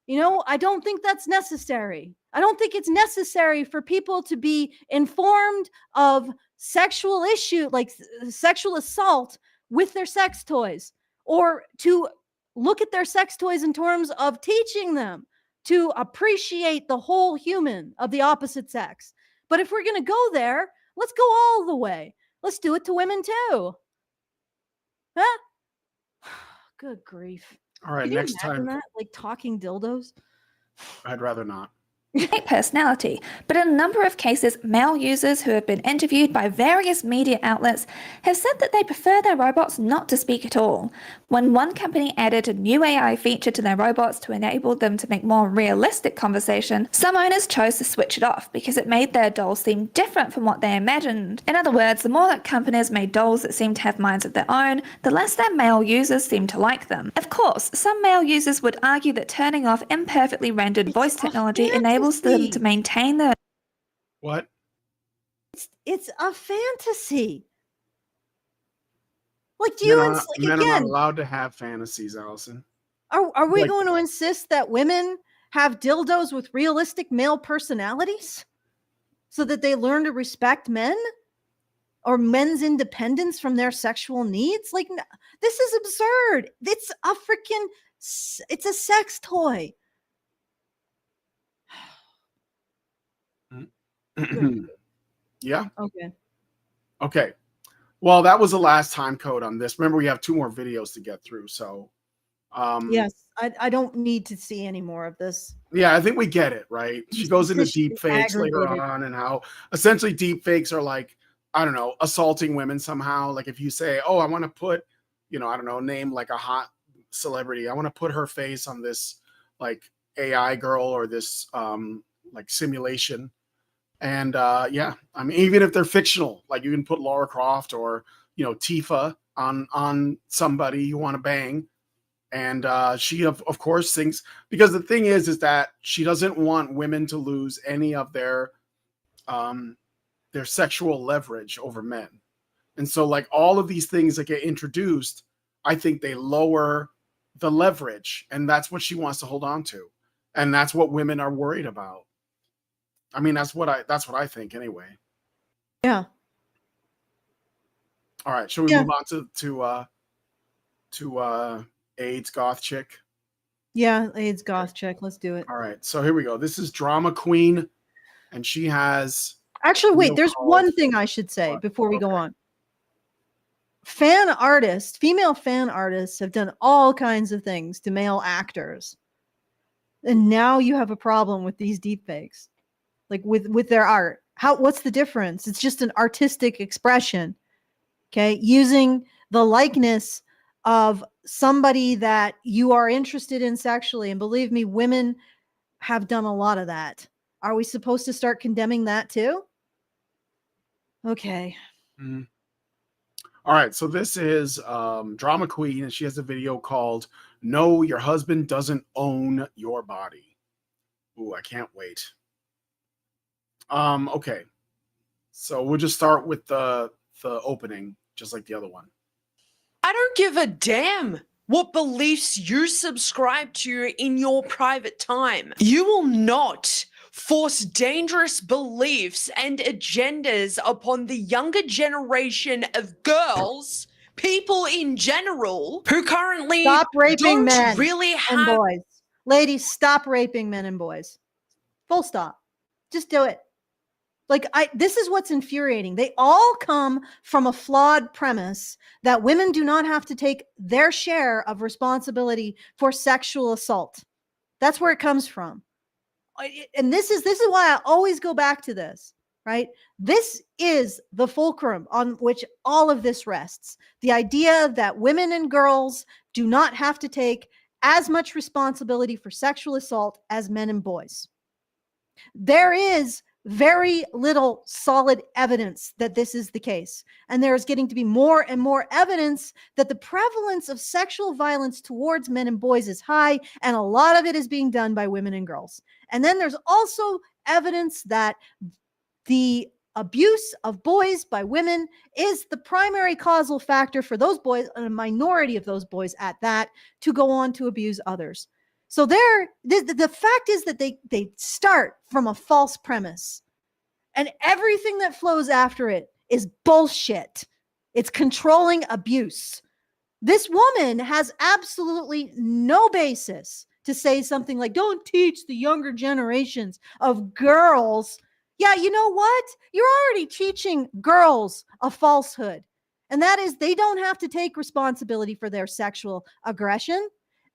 You know, I don't think that's necessary. I don't think it's necessary for people to be informed of sexual issue, like sexual assault with their sex toys, or to look at their sex toys in terms of teaching them to appreciate the whole human of the opposite sex. But if we're going to go there, let's go all the way. Let's do it to women too. Huh? Good grief. All right, Can you next imagine time. that? Like talking dildos? I'd rather not. Personality, but in a number of cases, male users who have been interviewed by various media outlets have said that they prefer their robots not to speak at all. When one company added a new AI feature to their robots to enable them to make more realistic conversation, some owners chose to switch it off because it made their dolls seem different from what they imagined. In other words, the more that companies made dolls that seemed to have minds of their own, the less their male users seemed to like them. Of course, some male users would argue that turning off imperfectly rendered voice technology enables them to maintain their... What? It's a fantasy. Like, do Men you are, like, men are not again? allowed to have fantasies, Allison. Are we like- going to insist that women have dildos with realistic male personalities so that they learn to respect men or men's independence from their sexual needs? Like, this is absurd. It's a freaking, it's a sex toy. Yeah. Okay. Okay. Well, that was the last time code on this. Remember, we have 2 more videos to get through. So, Yes, I don't need to see any more of this. yeah, I think we get it, right? She goes into deep fakes later aggravated. on, and how essentially deep fakes are like, I don't know, assaulting women somehow. Like if you say, oh, I want to put, I don't know, name like a hot celebrity. I want to put her face on this like AI girl or this like simulation. And yeah, I mean, even if they're fictional, like you can put Lara Croft or, Tifa on somebody you want to bang. And she, of course, thinks, because the thing is that she doesn't want women to lose any of their sexual leverage over men. And so like all of these things that get introduced, I think they lower the leverage, and that's what she wants to hold on to. And that's what women are worried about. I mean, that's what I think anyway. Yeah. All right. Should we move on to AIDS goth chick? Yeah, AIDS goth chick. Let's do it. All right. So here we go. This is Drama Queen, and she has... Actually, wait, there's called- one thing I should say before we go on. Female fan artists have done all kinds of things to male actors. And now you have a problem with these deepfakes. Like with their art. What's the difference? It's just an artistic expression. Okay? Using the likeness of somebody that you are interested in sexually. And believe me, women have done a lot of that. Are we supposed to start condemning that too? Okay. Mm-hmm. All right. So this is Drama Queen, and she has a video called No, Your Husband Doesn't Own Your Body. Ooh, I can't wait. Okay. So we'll just start with the opening, just like the other one. I don't give a damn what beliefs you subscribe to in your private time. You will not force dangerous beliefs and agendas upon the younger generation of girls, people in general, who currently Stop raping don't men really and have... boys. Ladies, stop raping men and boys. Full stop. Just do it. This is what's infuriating. They all come from a flawed premise that women do not have to take their share of responsibility for sexual assault. That's where it comes from. And this is why I always go back to this, right? This is the fulcrum on which all of this rests. The idea that women and girls do not have to take as much responsibility for sexual assault as men and boys. There is very little solid evidence that this is the case. And there is getting to be more and more evidence that the prevalence of sexual violence towards men and boys is high, and a lot of it is being done by women and girls. And then there's also evidence that the abuse of boys by women is the primary causal factor for those boys, and a minority of those boys at that, to go on to abuse others. So the fact is that they start from a false premise, and everything that flows after it is bullshit. It's controlling abuse. This woman has absolutely no basis to say something like, don't teach the younger generations of girls. Yeah, you know what? You're already teaching girls a falsehood. And that is, they don't have to take responsibility for their sexual aggression,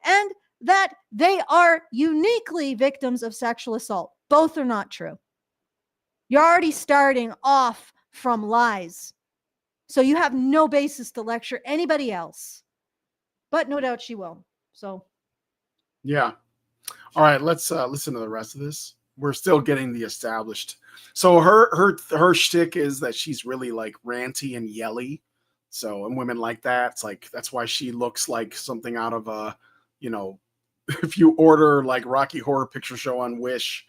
and that they are uniquely victims of sexual assault. Both are not true. You're already starting off from lies. So you have no basis to lecture anybody else. But no doubt she will. So. Yeah. All right, let's listen to the rest of this. We're still getting the established. So her shtick is that she's really like ranty and yelly. So, and women like that, it's like, that's why she looks like something out of a, you know, if you order like Rocky Horror Picture Show on Wish.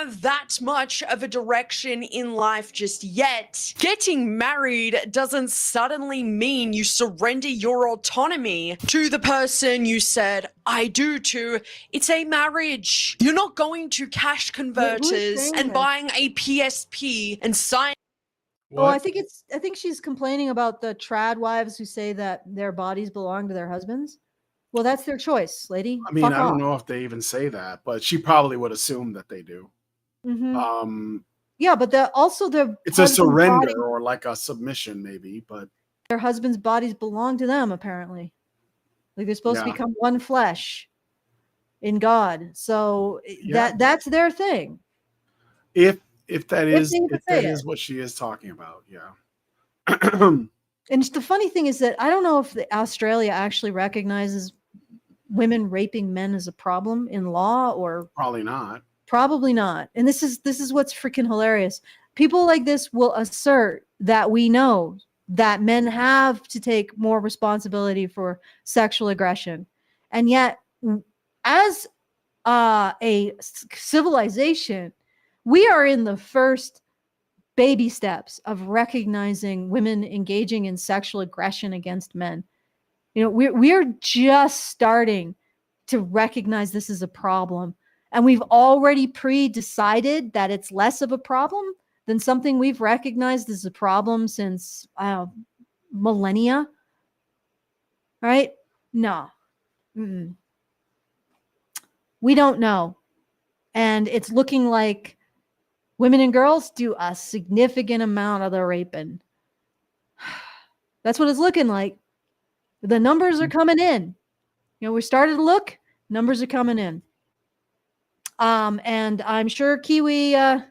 That much of a direction in life just yet. Getting married doesn't suddenly mean you surrender your autonomy to the person you said I do to. It's a marriage. You're not going to cash converters and buying a PSP and sign. What? Oh, I think she's complaining about the trad wives who say that their bodies belong to their husbands. Well, that's their choice, lady. I mean, I don't know if they even say that, but she probably would assume that they do. Mm-hmm. Yeah, but it's a surrender or like a submission, maybe, but their husbands' bodies belong to them, apparently. Like they're supposed to become one flesh in God. So that's their thing. If that is what she is talking about, And the funny thing is that I don't know if Australia actually recognizes women raping men as a problem in law, or probably not. Probably not. And this is what's freaking hilarious. People like this will assert that we know that men have to take more responsibility for sexual aggression. And yet, as a civilization, we are in the first baby steps of recognizing women engaging in sexual aggression against men. You know, we're just starting to recognize this is a problem. And we've already pre-decided that it's less of a problem than something we've recognized as a problem since millennia. Right? No. Mm-mm. We don't know. And it's looking like women and girls do a significant amount of the raping. That's what it's looking like. The numbers are coming in. You know, we started to look, numbers are coming in. And I'm sure Kiwi, well,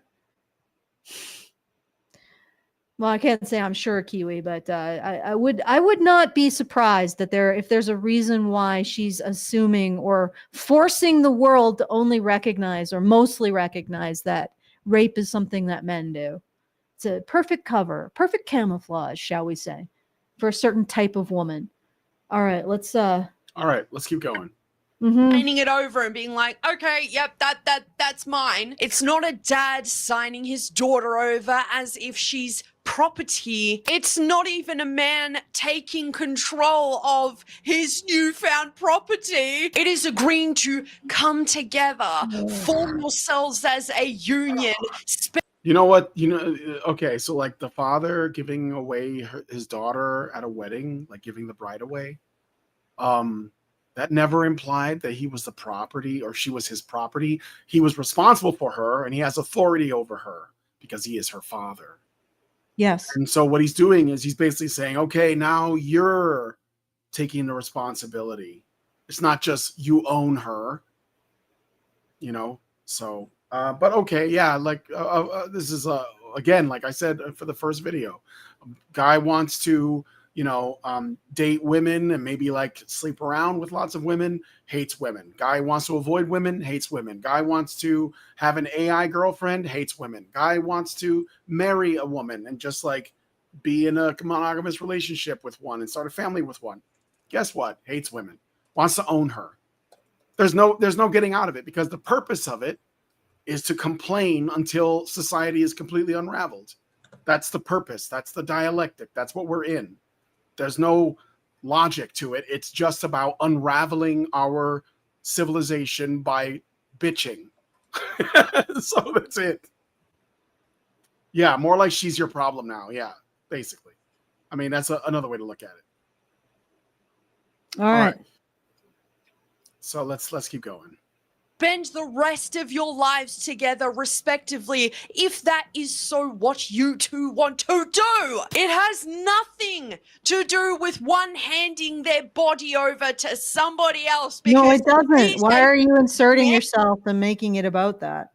I can't say I'm sure Kiwi, but I would not be surprised that if there's a reason why she's assuming or forcing the world to only recognize or mostly recognize that rape is something that men do. It's a perfect cover, perfect camouflage, shall we say, for a certain type of woman. All right, let's keep going. Signing it over and being like, okay, yep, that's mine. It's not a dad signing his daughter over as if she's property. It's not even a man taking control of his newfound property. It is agreeing to come together, form yourselves as a union. You know what? Okay, so like the father giving away his daughter at a wedding, like giving the bride away, that never implied that he was the property or she was his property. He was responsible for her and he has authority over her because he is her father. Yes. And so what he's doing is he's basically saying, okay, now you're taking the responsibility. It's not just you own her, so, but okay. Yeah. Like this is again, like I said for the first video, guy wants to, date women and maybe like sleep around with lots of women, hates women. Guy wants to avoid women, hates women. Guy wants to have an AI girlfriend, hates women. Guy wants to marry a woman and just like be in a monogamous relationship with one and start a family with one. Guess what? Hates women. Wants to own her. There's no getting out of it, because the purpose of it is to complain until society is completely unraveled. That's the purpose. That's the dialectic. That's what we're in. There's no logic to it. It's just about unraveling our civilization by bitching. So that's it. Yeah, more like she's your problem now. Yeah, basically. I mean, that's another way to look at it. All right. So let's keep going. Spend the rest of your lives together respectively if that is so what you two want to do. It has nothing to do with one handing their body over to somebody else. No, because it doesn't. these Why days- are you inserting yourself and making it about that?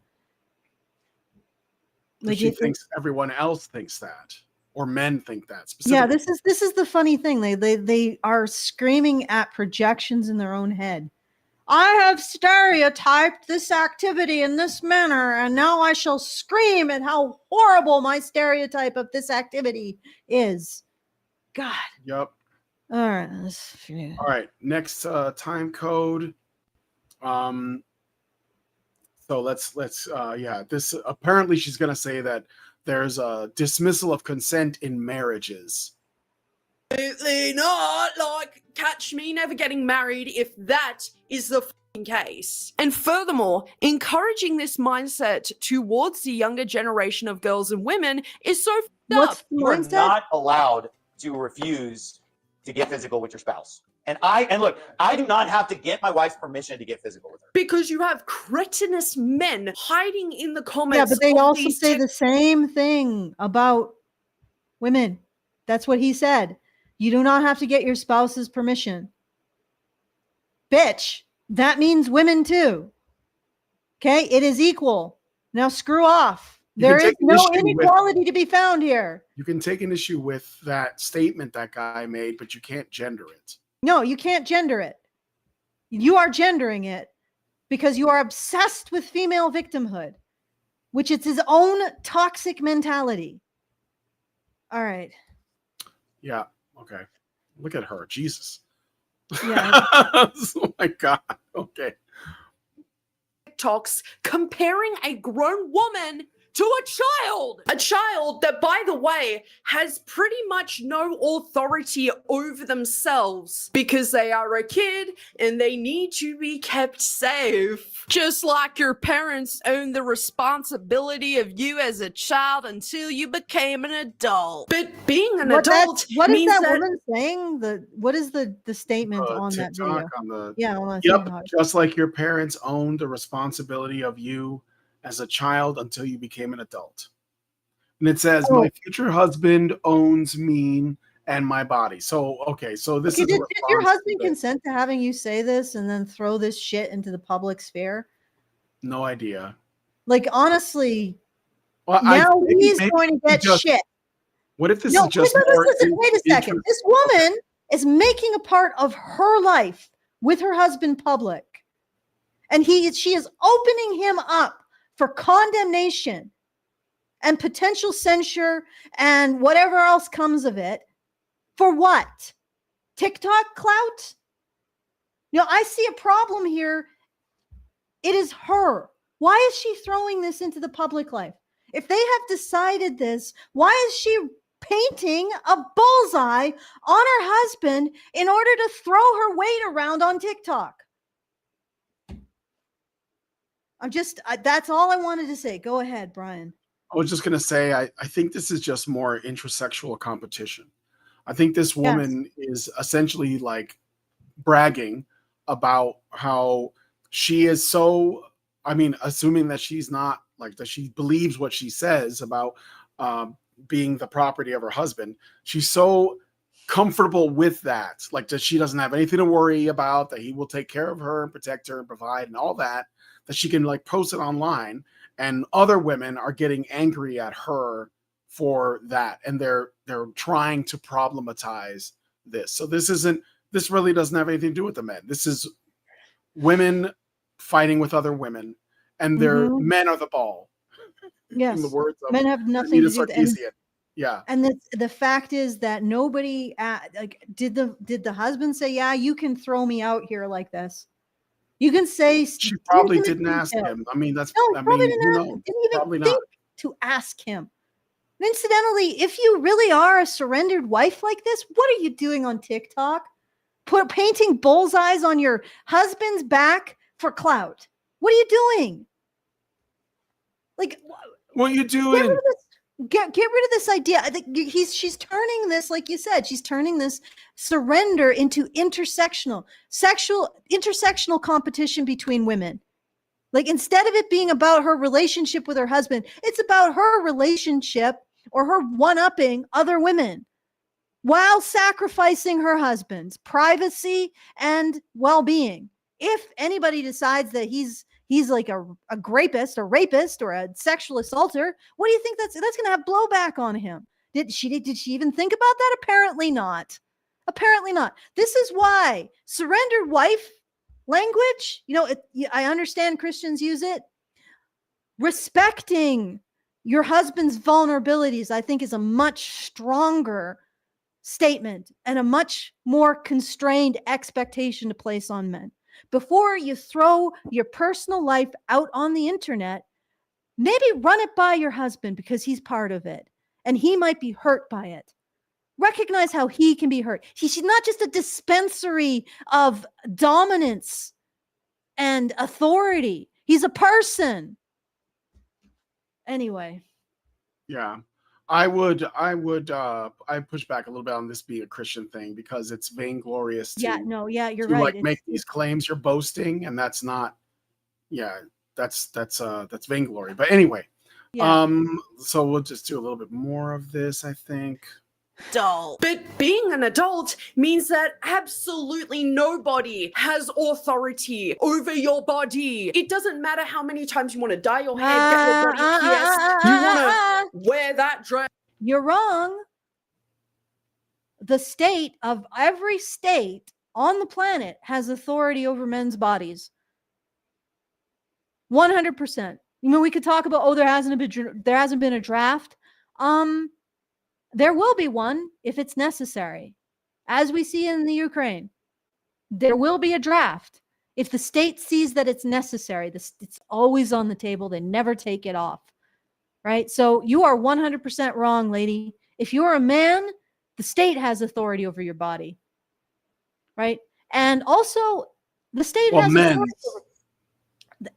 Like She thinks everyone else thinks that, or men think that specifically. yeah, this is the funny thing. They are screaming at projections in their own head. I have stereotyped this activity in this manner, and now I shall scream at how horrible my stereotype of this activity is. God. Yep. All right. All right. Next time code. So let's this apparently she's gonna say that there's a dismissal of consent in marriages. Absolutely not. Like, catch me never getting married if that is the fucking case. And furthermore, encouraging this mindset towards the younger generation of girls and women is so fucked up. What's the You are mindset? not allowed to refuse to get physical with your spouse. And look, I do not have to get my wife's permission to get physical with her. Because you have cretinous men hiding in the comments. Yeah, but they of also these say the same thing about women. That's what he said. You do not have to get your spouse's permission. Bitch, that means women too. Okay, it is equal. Now screw off. There is no inequality to be found here. You can take an issue with that statement that guy made, but you can't gender it. No, you can't gender it. You are gendering it because you are obsessed with female victimhood, which is his own toxic mentality. All right. Yeah. Okay. Look at her. Jesus. Yeah. Oh my God. Okay. TikToks comparing a grown woman to a child that, by the way, has pretty much no authority over themselves because they are a kid and they need to be kept safe. Just like your parents own the responsibility of you as a child until you became an adult. But being an adult What is means that woman saying? What is the statement on that video? TikTok on the Yeah, on that yep. TikTok. Just like your parents owned the responsibility of you as a child until you became an adult. And it says, my future husband owns me and my body. So, okay. So this is Did your husband consent to having you say this and then throw this shit into the public sphere? No idea. Like, honestly, Well, now maybe he's going to get shit. What if this No, is just listen, wait a second. This woman is making a part of her life with her husband public. And she is opening him up for condemnation and potential censure and whatever else comes of it. For what? TikTok clout? I see a problem here. It is her. Why is she throwing this into the public life? If they have decided this, why is she painting a bullseye on her husband in order to throw her weight around on TikTok? That's all I wanted to say. Go ahead, Brian. I was just going to say, I think this is just more intrasexual competition. I think this woman is essentially like bragging about how she is so, assuming that she's not like that, she believes what she says about being the property of her husband. She's so comfortable with that, like that she doesn't have anything to worry about, that he will take care of her and protect her and provide and all that, that she can like post it online and other women are getting angry at her for that, and they're trying to problematize this. So this really doesn't have anything to do with the men. This is women fighting with other women, and their men are the ball. Yes, In the words of men have nothing Anita to do with it. Sarkeesian. Yeah. And the fact is that nobody like did the husband say, yeah, you can throw me out here like this. You can say She probably intimate didn't ask detail. him. I mean, that's No, I probably mean, didn't who ask, knows? didn't even Probably think not. to ask him. And incidentally, if you really are a surrendered wife like this, what are you doing on TikTok? Painting bullseyes on your husband's back for clout. What are you doing? Like, What you doing? Get rid of this idea. I think she's turning this, like you said, she's turning this surrender into intersectional competition between women. Like, instead of it being about her relationship with her husband, it's about her relationship or her one-upping other women while sacrificing her husband's privacy and well-being. If anybody decides that he's like a rapist or a sexual assaulter, what do you think that's going to have blowback on him? Did she even think about that? Apparently not. This is why surrendered wife language, I understand Christians use it. Respecting your husband's vulnerabilities, I think, is a much stronger statement and a much more constrained expectation to place on men. Before you throw your personal life out on the internet, maybe run it by your husband, because he's part of it and he might be hurt by it. Recognize how he can be hurt. She's not just a dispensary of dominance and authority. He's a person. Anyway. Yeah. I push back a little bit on this being a Christian thing, because it's vainglorious to you're right. Like make these claims you're boasting, and that's not that's vainglory. But anyway, so we'll just do a little bit more of this, I think. Adult. But being an adult means that absolutely nobody has authority over your body. It doesn't matter how many times you want to dye your hair, get your body pierced, you want to wear that dress. You're wrong. The state of every state on the planet has authority over men's bodies. 100%. We could talk about, there hasn't been a draft. There will be one if it's necessary. As we see in the Ukraine, there will be a draft. If the state sees that it's necessary, it's always on the table. They never take it off, right? So you are 100% wrong, lady. If you're a man, the state has authority over your body, right? And also, the state has authority over...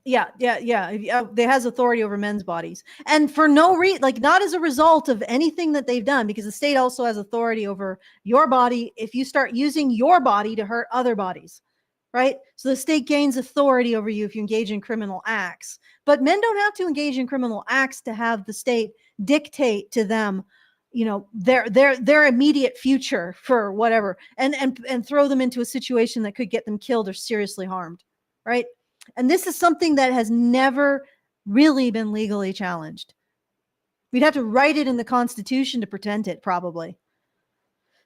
They has authority over men's bodies, and for no reason, like not as a result of anything that they've done, because the state also has authority over your body if you start using your body to hurt other bodies, right? So the state gains authority over you if you engage in criminal acts, but men don't have to engage in criminal acts to have the state dictate to them, their immediate future for whatever, and throw them into a situation that could get them killed or seriously harmed, right? And this is something that has never really been legally challenged. We'd have to write it in the Constitution to pretend it, probably.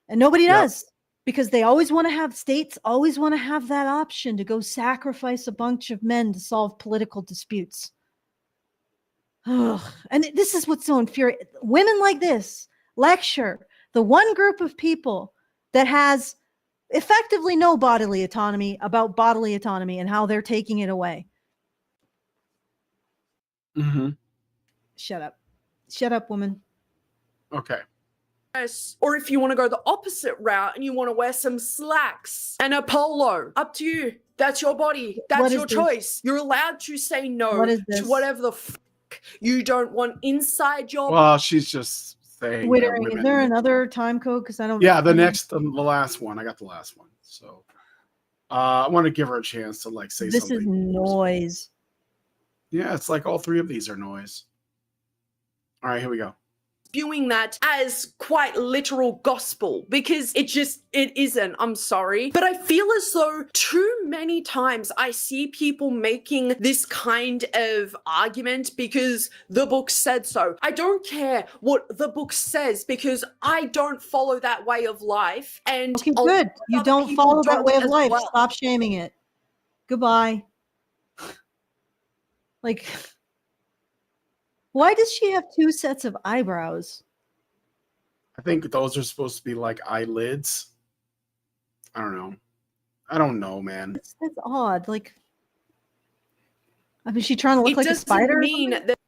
And nobody does, because states always want to have that option to go sacrifice a bunch of men to solve political disputes. And this is what's so infuriating. Women like this lecture the one group of people that has effectively no bodily autonomy about bodily autonomy and how they're taking it away. Shut up, woman. Okay. Or if you want to go the opposite route and you want to wear some slacks and a polo, up to you. That's your body. That's your choice. You're allowed to say no to whatever the fuck you don't want inside your... Well, she's just saying... Wittering, is there another time code? Because I don't... Yeah, the last one. I got the last one. So I want to give her a chance to say something. This is noise. Yeah, it's like all three of these are noise. All right, here we go. spewing that as quite literal gospel, because it isn't. I'm sorry. But I feel as though too many times I see people making this kind of argument because the book said so. I don't care what the book says because I don't follow that way of life. And Okay, good. You other don't people follow that don't way of as life. well. Stop shaming it. Goodbye. Like, why does she have 2 sets of eyebrows? I think those are supposed to be like eyelids. I don't know, man. That's odd. Like, I mean, she trying to look It like a doesn't spider? or mean something? that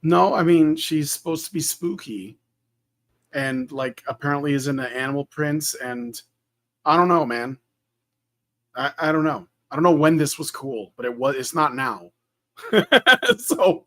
No, I mean, she's supposed to be spooky and like apparently is into animal prints. And I don't know, man. I don't know. I don't know when this was cool, but it's not now. So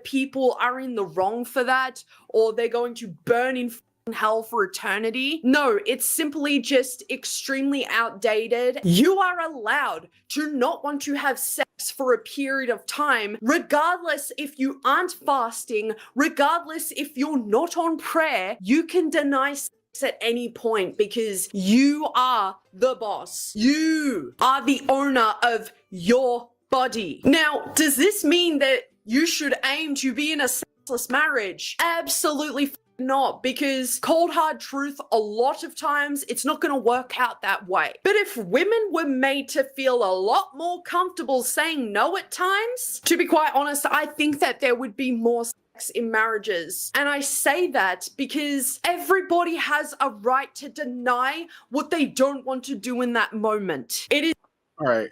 people are in the wrong for that, or they're going to burn in hell for eternity. No, it's simply just extremely outdated. You are allowed to not want to have sex for a period of time, regardless if you aren't fasting, regardless if you're not on prayer. You can deny sex at any point because you are the boss. You are the owner of your body. Now, does this mean that you should aim to be in a sexless marriage? Absolutely not, because cold hard truth, a lot of times it's not going to work out that way. But if women were made to feel a lot more comfortable saying no at times, to be quite honest, I think that there would be more sex in marriages. And I say that because everybody has a right to deny what they don't want to do in that moment. It is all right,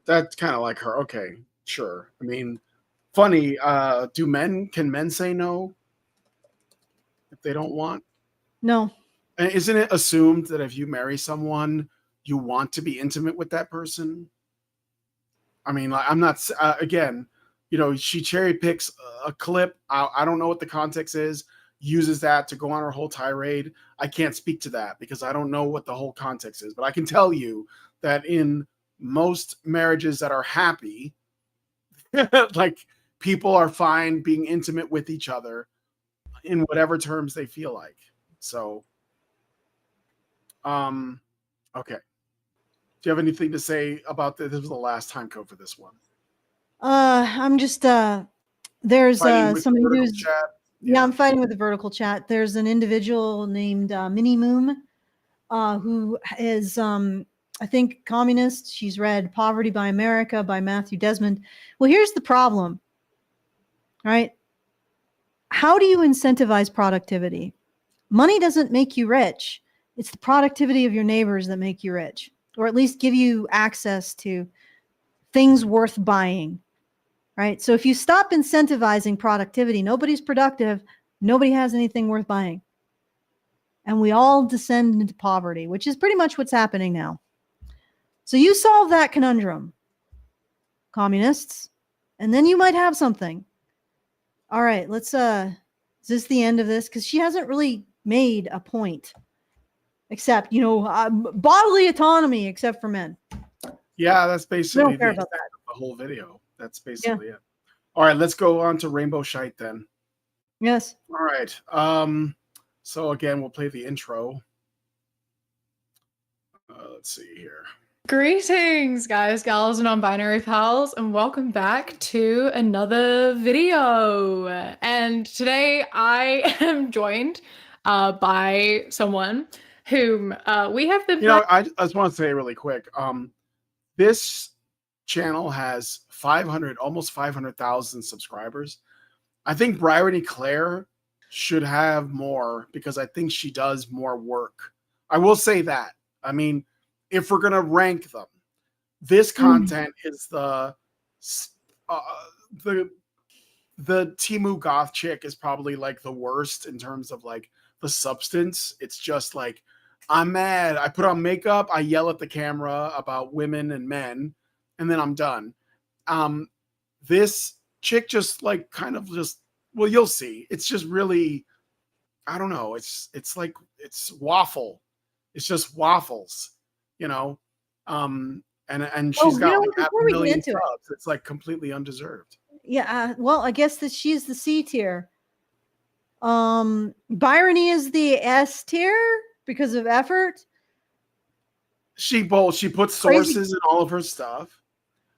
that's kind of like her. Okay, sure. I mean, funny. Can men say no if they don't want? No. And isn't it assumed that if you marry someone, you want to be intimate with that person? I mean, like, I'm not. Again, she cherry picks a clip. I don't know what the context is. Uses that to go on her whole tirade. I can't speak to that because I don't know what the whole context is. But I can tell you that in most marriages that are happy, like, people are fine being intimate with each other in whatever terms they feel like. So, okay. Do you have anything to say about this? This was the last time code for this one. I'm just there's Fighting with somebody the vertical who's chat. yeah, I'm fighting with the vertical chat. There's an individual named Minnie Moon who is I think communist. She's read Poverty by America by Matthew Desmond. Well, here's the problem. Right? How do you incentivize productivity? Money doesn't make you rich. It's the productivity of your neighbors that make you rich, or at least give you access to things worth buying. Right? So if you stop incentivizing productivity, nobody's productive, nobody has anything worth buying. And we all descend into poverty, which is pretty much what's happening now. So you solve that conundrum, communists, and then you might have something. All right, let's is this the end of this? Because she hasn't really made a point, except bodily autonomy, except for men. Yeah, that's basically care about that. the whole video. That's basically it. All right, let's go on to Rainbow Shite then. Yes. All right. So again, we'll play the intro. Let's see here. Greetings, guys, gals, and non-binary pals, and welcome back to another video. And today I am joined by someone whom we have been. I just want to say really quick. This channel has almost 500,000 subscribers. I think Bryrony Claire should have more because I think she does more work. I will say that. I mean, if we're gonna rank them, this content is the Timu goth chick is probably like the worst in terms of like the substance. It's just like, I'm mad, I put on makeup, I yell at the camera about women and men, and then I'm done. This chick just like kind of just, well, you'll see. It's just really, I don't know. It's like, it's waffle. It's just waffles, and she's got like half a million subs. It's like completely undeserved. Yeah. Well, I guess that she's the C tier. Bryrony is the S tier because of effort. She puts Crazy. sources in all of her stuff.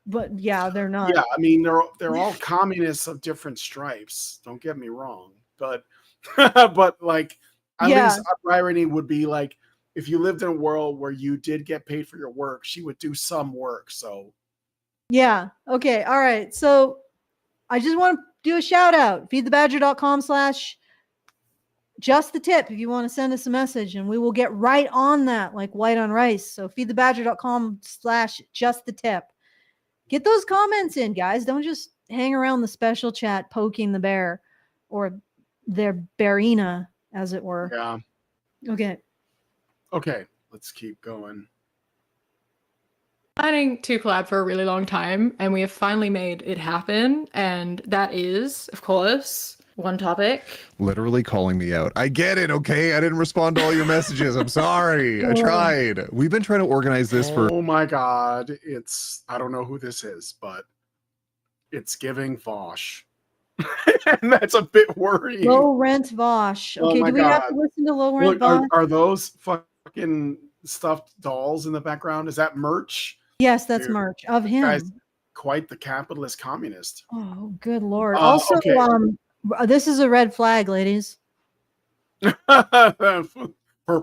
But yeah, they're not. Yeah, I mean they're all communists of different stripes. Don't get me wrong, but but like at least Bryrony would be like, if you lived in a world where you did get paid for your work, she would do some work. So yeah, okay, all right. So I just want to do a shout out. feedthebadger.com/just-the-tip if you want to send us a message, and we will get right on that like white on rice. So feedthebadger.com/just-the-tip. Get those comments in, guys. Don't just hang around the special chat poking the bear or their bearina, as it were. yeah. Okay, let's keep going. Planning to collab for a really long time, and we have finally made it happen. And that is, of course, one topic. Literally calling me out. I get it, okay? I didn't respond to all your messages. I'm sorry. I tried. We've been trying to organize this for... Oh my God. I don't know who this is, but it's giving Vosh. And that's a bit worrying. Low rent Vosh. Okay, my do we have to God. listen to low rent Vosh? Are those fucking stuffed dolls in the background? Is that merch? Yes, that's Dude, merch of him. Guy's quite the capitalist communist. Oh, good Lord. Also, okay. This is a red flag, ladies. Purple.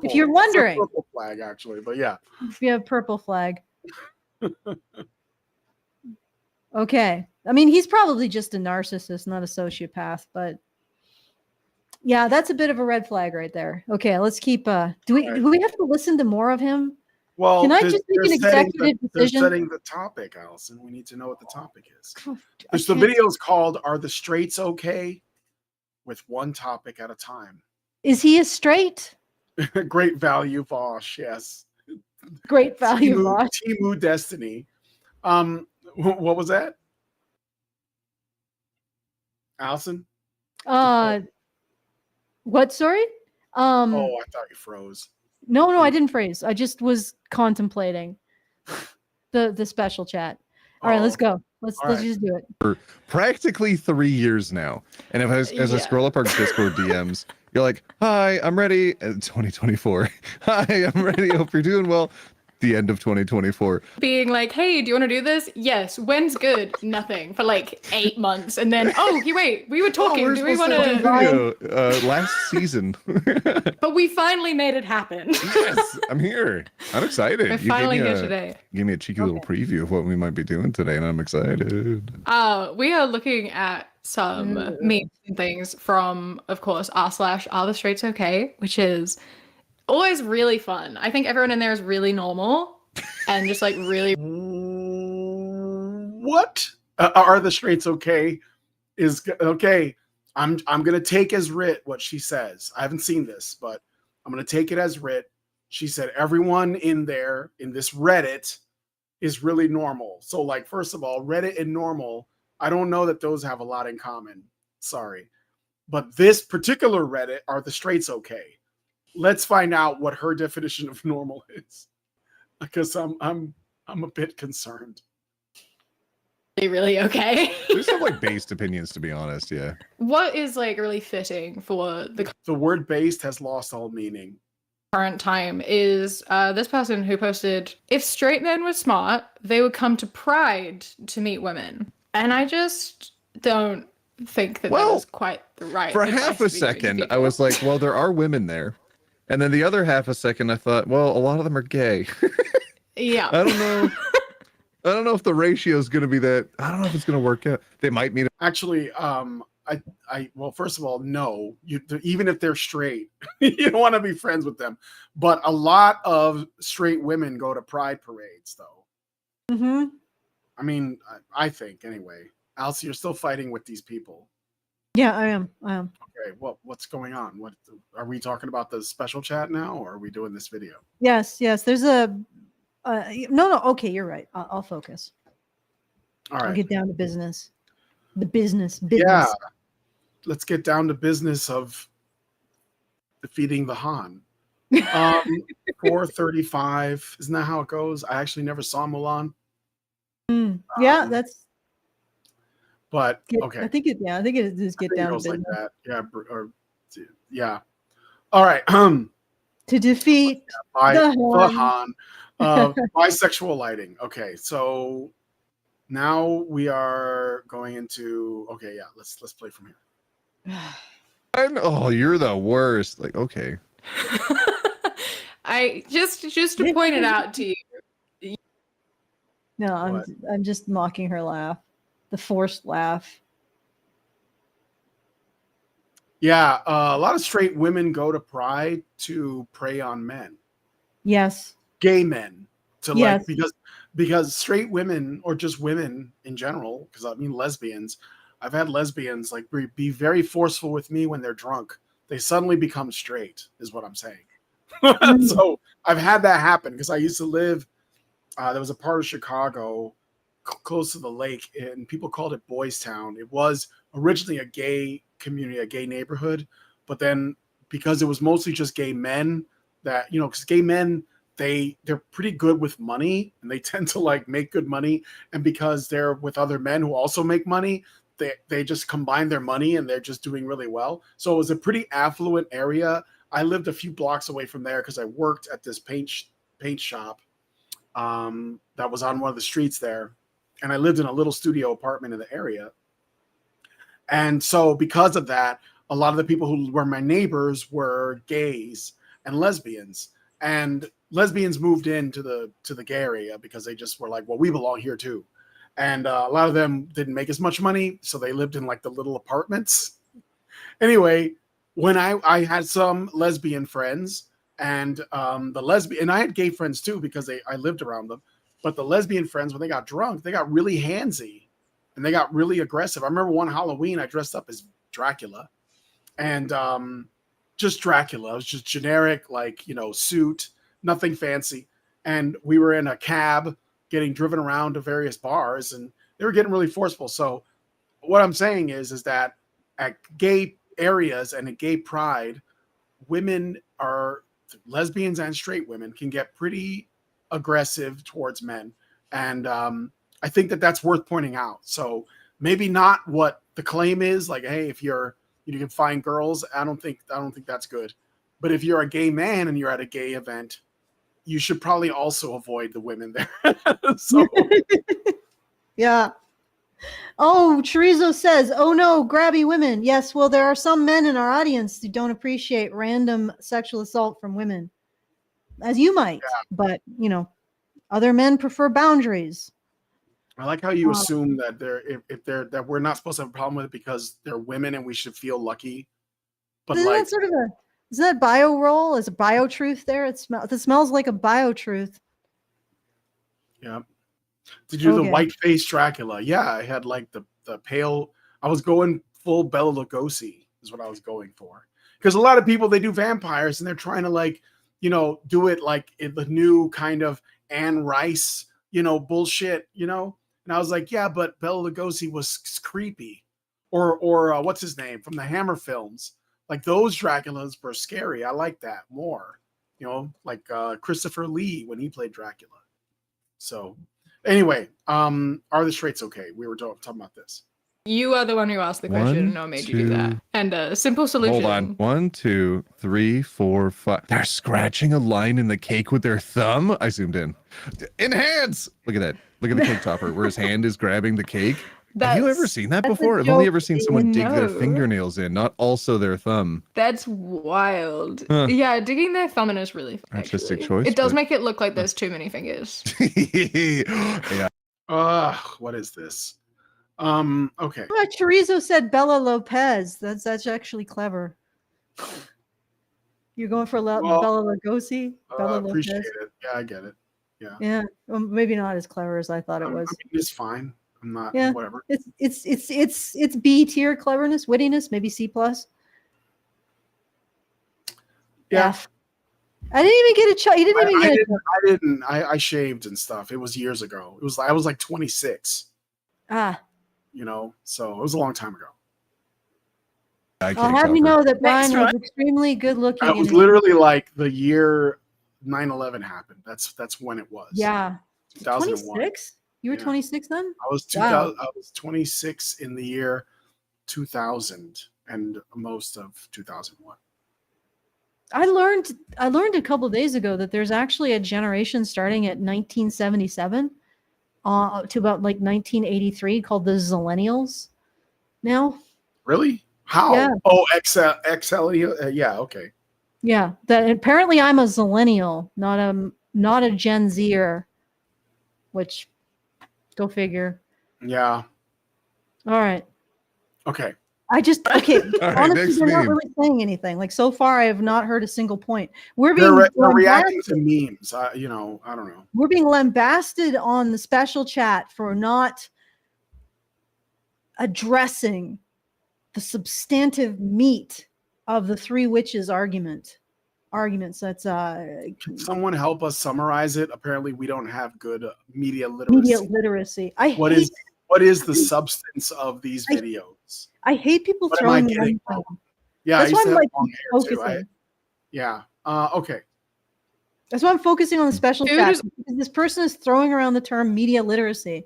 If you're wondering. It's a purple flag, actually, but yeah. If you have purple flag. Okay. I mean, he's probably just a narcissist, not a sociopath, but yeah, that's a bit of a red flag right there. Okay, let's keep do we have to listen to more of him? Well, can I just make an executive decision? They're setting the topic, Allison. We need to know what the topic is. The video is called "Are the Straights Okay?" with one topic at a time. Is he a straight? Great value, Vosh. Yes. Great value, Vosh. Timu Destiny. What was that, Allison? What? Sorry. Oh, I thought you froze. No, I didn't freeze. I just was contemplating the special chat. All right, let's go. Let's just do it. For practically 3 years now. And if as I scroll up our Discord DMs, you're like, "Hi, I'm ready." 2024. "Hi, I'm ready. Hope you're doing well." The end of 2024. Being like, "Hey, do you want to do this?" "Yes." "When's good?" Nothing for like 8 months, and then, "Oh, wait, we were talking. Do we want to?" Last season. But we finally made it happen. Yes, I'm here. I'm excited. We're finally here today. Give me a cheeky little preview of what we might be doing today, and I'm excited. We are looking at some memes and things from, of course, r/Are the Straights Okay?, which is always really fun. I think everyone in there is really normal and just like really. What? Are the Straights okay? Is okay. I'm gonna take as writ what she says. I haven't seen this, but I'm gonna take it as writ. She said everyone in there in this Reddit is really normal. So, like, first of all, Reddit and normal, I don't know that those have a lot in common. Sorry, but this particular Reddit, are the Straights okay? Let's find out what her definition of normal is, because I'm a bit concerned. Really okay. There's some like based opinions, to be honest. Yeah. What is like really fitting for The word based has lost all meaning. Current time is this person who posted, "If straight men were smart, they would come to Pride to meet women." And I just don't think that that is quite the right. For half a second, I was like, well, there are women there. And then the other half a second, I thought, well, a lot of them are gay. Yeah. I don't know. I don't know if the ratio is going to be that. I don't know if it's going to work out. They might meet. Actually, well, first of all, no. Even if they're straight, you don't want to be friends with them. But a lot of straight women go to pride parades, though. Mm-hmm. I mean, I think anyway. Alcy, you're still fighting with these people. Yeah, I am. Okay, what's going on? What are we talking about, the special chat now, or are we doing this video? Yes. There's a no. Okay, you're right. I'll focus. All right. I'll get down to business. The business. Yeah. Let's get down to business of defeating the Han. 435. Isn't that how it goes? I actually never saw Mulan. Yeah, that's. But okay, I think it is get down to business. Like that. Yeah, or Yeah. All right. To defeat Bi- the Han. Bisexual lighting. Okay, so now we are going into. Okay, yeah. Let's play from here. Oh, you're the worst. Like, okay. I just to point it out to you. No, What? I'm just mocking her laugh, the forced laugh. Yeah, a lot of straight women go to Pride to prey on men, Yes. gay men, to Yes. like because straight women or just women in general, because I mean lesbians, I've had lesbians like be very forceful with me when they're drunk. They suddenly become straight, is what I'm saying. So I've had that happen because I used to live. There was a part of Chicago close to the lake, and people called it Boys Town. It was originally a gay community, a gay neighborhood, but then because it was mostly just gay men, that because gay men they're pretty good with money and they tend to like make good money, and because they're with other men who also make money, they just combine their money and they're just doing really well. So it was a pretty affluent area. I lived a few blocks away from there because I worked at this paint shop that was on one of the streets there, and I lived in a little studio apartment in the area. And so because of that, a lot of the people who were my neighbors were gays and lesbians. And lesbians moved into the gay area because they just were like, well, we belong here too. And a lot of them didn't make as much money, so they lived in like the little apartments. Anyway, when I had some lesbian friends, and and I had gay friends too because I lived around them. But the lesbian friends, when they got drunk, they got really handsy and they got really aggressive. I remember one Halloween I dressed up as Dracula, and just Dracula. It was just generic, like suit, nothing fancy. And we were in a cab getting driven around to various bars, and they were getting really forceful. So what I'm saying is that at gay areas and at gay pride, lesbians and straight women can get pretty aggressive towards men. And I think that's worth pointing out. So maybe not what the claim is, like, hey, if you can find girls, I don't think that's good. But if you're a gay man and you're at a gay event, you should probably also avoid the women there. So Yeah. Oh, Chorizo says, oh no, grabby women. Yes, well, there are some men in our audience who don't appreciate random sexual assault from women, as you might. Yeah. But, other men prefer boundaries. I like how you assume that that we're not supposed to have a problem with it because they're women and we should feel lucky. But is that bio role? Is a bio truth there? It smells like a bio truth. Yeah. Did you do the white face Dracula? Yeah, I had like the pale. I was going full Bela Lugosi is what I was going for, because a lot of people, they do vampires and they're trying to like do it like in the new kind of Anne Rice bullshit, and I was like, yeah, but Bela Lugosi was creepy, or what's his name from the Hammer films, like those Draculas were scary. I like that more, like Christopher Lee when he played Dracula. So anyway, are the straights okay? We were talking about this. You are the one who asked the question, and no made you do that. And a simple solution. Hold on. 1, 2, 3, 4, 5. They're scratching a line in the cake with their thumb. I zoomed in. Enhance! Look at that. Look at the cake topper where his hand is grabbing the cake. Have you ever seen that before? I've only ever seen someone dig their fingernails in, not also their thumb. That's wild. Huh. Yeah, digging their thumb in is really fun. Artistic choice. It does make it look like there's too many fingers. Yeah. What is this? Okay. Chorizo said Bella Lopez. That's actually clever. You're going for Bella Lugosi? Bella appreciate Lopez. it. Yeah, I get it. Yeah. Yeah. Well, maybe not as clever as I thought it was. It's fine. I'm not. Yeah. Whatever. It's B tier cleverness, wittiness, maybe C plus. Yeah. F. I didn't even get a shot. You didn't even get a shot. I didn't. I shaved and stuff. It was years ago. I was like 26. Ah. So it was a long time ago. I'll have you know that Brian was extremely good looking. It was literally like the year 9/11 happened. That's when it was. Yeah. 2001. 26? You were 26 then? I was 2000. I was 26 in the year 2000 and most of 2001. I learned a couple of days ago that there's actually a generation starting at 1977 to about like 1983 called the Zillennials. Now, Really? How? Yeah. Oh, XL. Yeah. Okay. yeah, that apparently I'm a Zillennial, not a Gen Zer, which go figure. Yeah. All right. Okay. Okay. All right, Honestly, next they're not meme. really saying anything. Like so far, I have not heard a single point. We're They're, being they're reacting lambasted. to memes. I don't know. We're being lambasted on the special chat for not addressing the substantive meat of the three witches arguments. That's Can someone help us summarize it? Apparently, we don't have good media literacy. media literacy. What is the substance of these videos? I hate people What am I throwing getting them. wrong? Yeah, That's I why used to I'm have like long hair too. focusing. Yeah. Okay. That's why I'm focusing on the special Dude chat is- because this person is throwing around the term media literacy.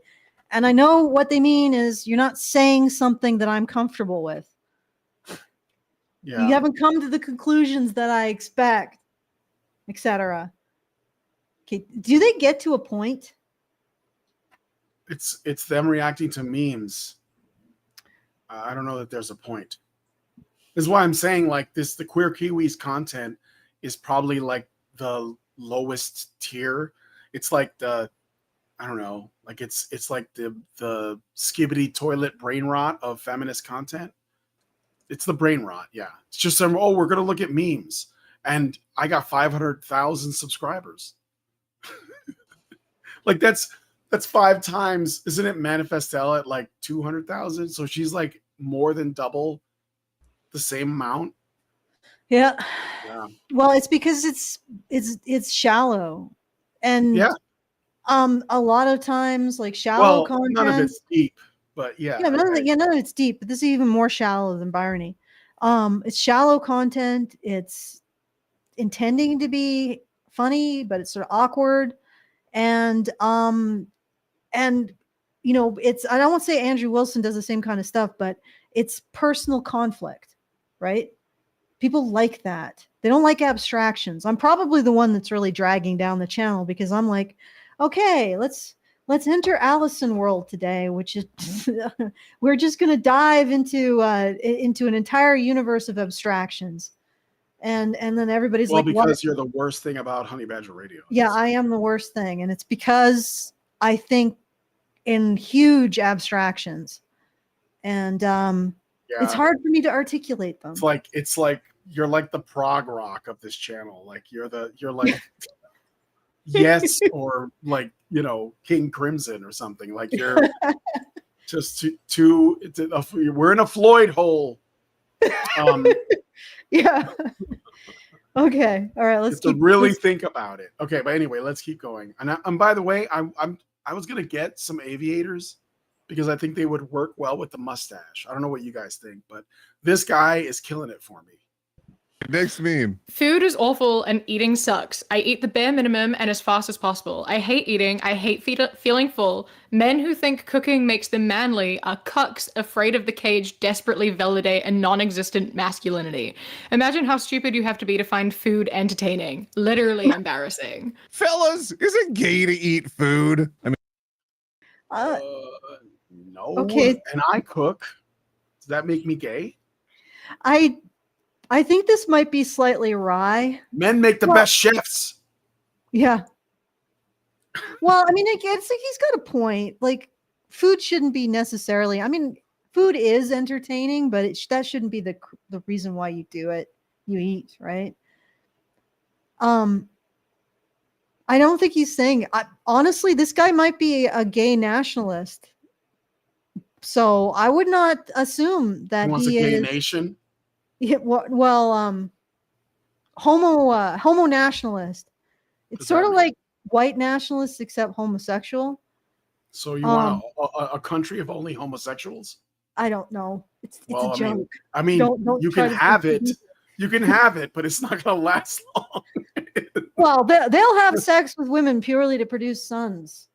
And I know what they mean is you're not saying something that I'm comfortable with. Yeah. You haven't come to the conclusions that I expect, etc. Okay, do they get to a point? It's them reacting to memes. I don't know that there's a point. This is why I'm saying like this. The Queer Kiwis content is probably like the lowest tier. It's like I don't know, like it's like the skibbity toilet brain rot of feminist content. It's the brain rot, yeah. It's just we're gonna look at memes, and I got 500,000 subscribers. Like that's 5 times, isn't it? Manifestel at like 200,000, so she's like more than double the same amount. Yeah. Yeah. Well, it's because it's shallow, and Yeah. a lot of times like shallow Well, content. none of it's deep, but yeah. Yeah, none right. of it's deep, but this is even more shallow than Bryrony. It's shallow content. It's intending to be funny, but it's sort of awkward. And it's, I don't want to say Andrew Wilson does the same kind of stuff, but it's personal conflict, right? People like that. They don't like abstractions. I'm probably the one that's really dragging down the channel because I'm like, okay, let's enter Allison world today, which is we're just going to dive into an entire universe of abstractions. And then everybody's Well, like, because what? you're the worst thing about Honey Badger Radio. Yeah, I am the worst thing. And it's because I think in huge abstractions. And it's hard for me to articulate them. It's like you're like the prog rock of this channel. Like you're like Yes, or like, King Crimson or something. Like you're just too we're in a Floyd hole. Yeah. Okay. All right. Let's think about it. Okay, but anyway, let's keep going. And by the way, I was gonna get some aviators because I think they would work well with the mustache. I don't know what you guys think, but this guy is killing it for me. Next meme. Food is awful and eating sucks. I eat the bare minimum and as fast as possible. I hate eating. I hate feeling full. Men who think cooking makes them manly are cucks afraid of the cage desperately validate a non-existent masculinity. Imagine how stupid you have to be to find food entertaining. Literally embarrassing. Fellas, is it gay to eat food? I mean, No. Okay. And I cook. Does that make me gay? I think this might be slightly wry. Men make the best chefs. Yeah. Well, I mean, it's like he's got a point. Like, food shouldn't be necessarily. I mean, food is entertaining, but that shouldn't be the reason why you do it. You eat, right? I don't think he's saying. Honestly, this guy might be a gay nationalist. So I would not assume that He wants he a gay is. nation. Yeah, well, homo nationalist. It's sort of like white nationalists except homosexual. So you want a country of only homosexuals? I don't know. It's a joke. I mean, Don't you try can to have it. confuse You can have it, but it's not going to last long. Well, they'll have sex with women purely to produce sons.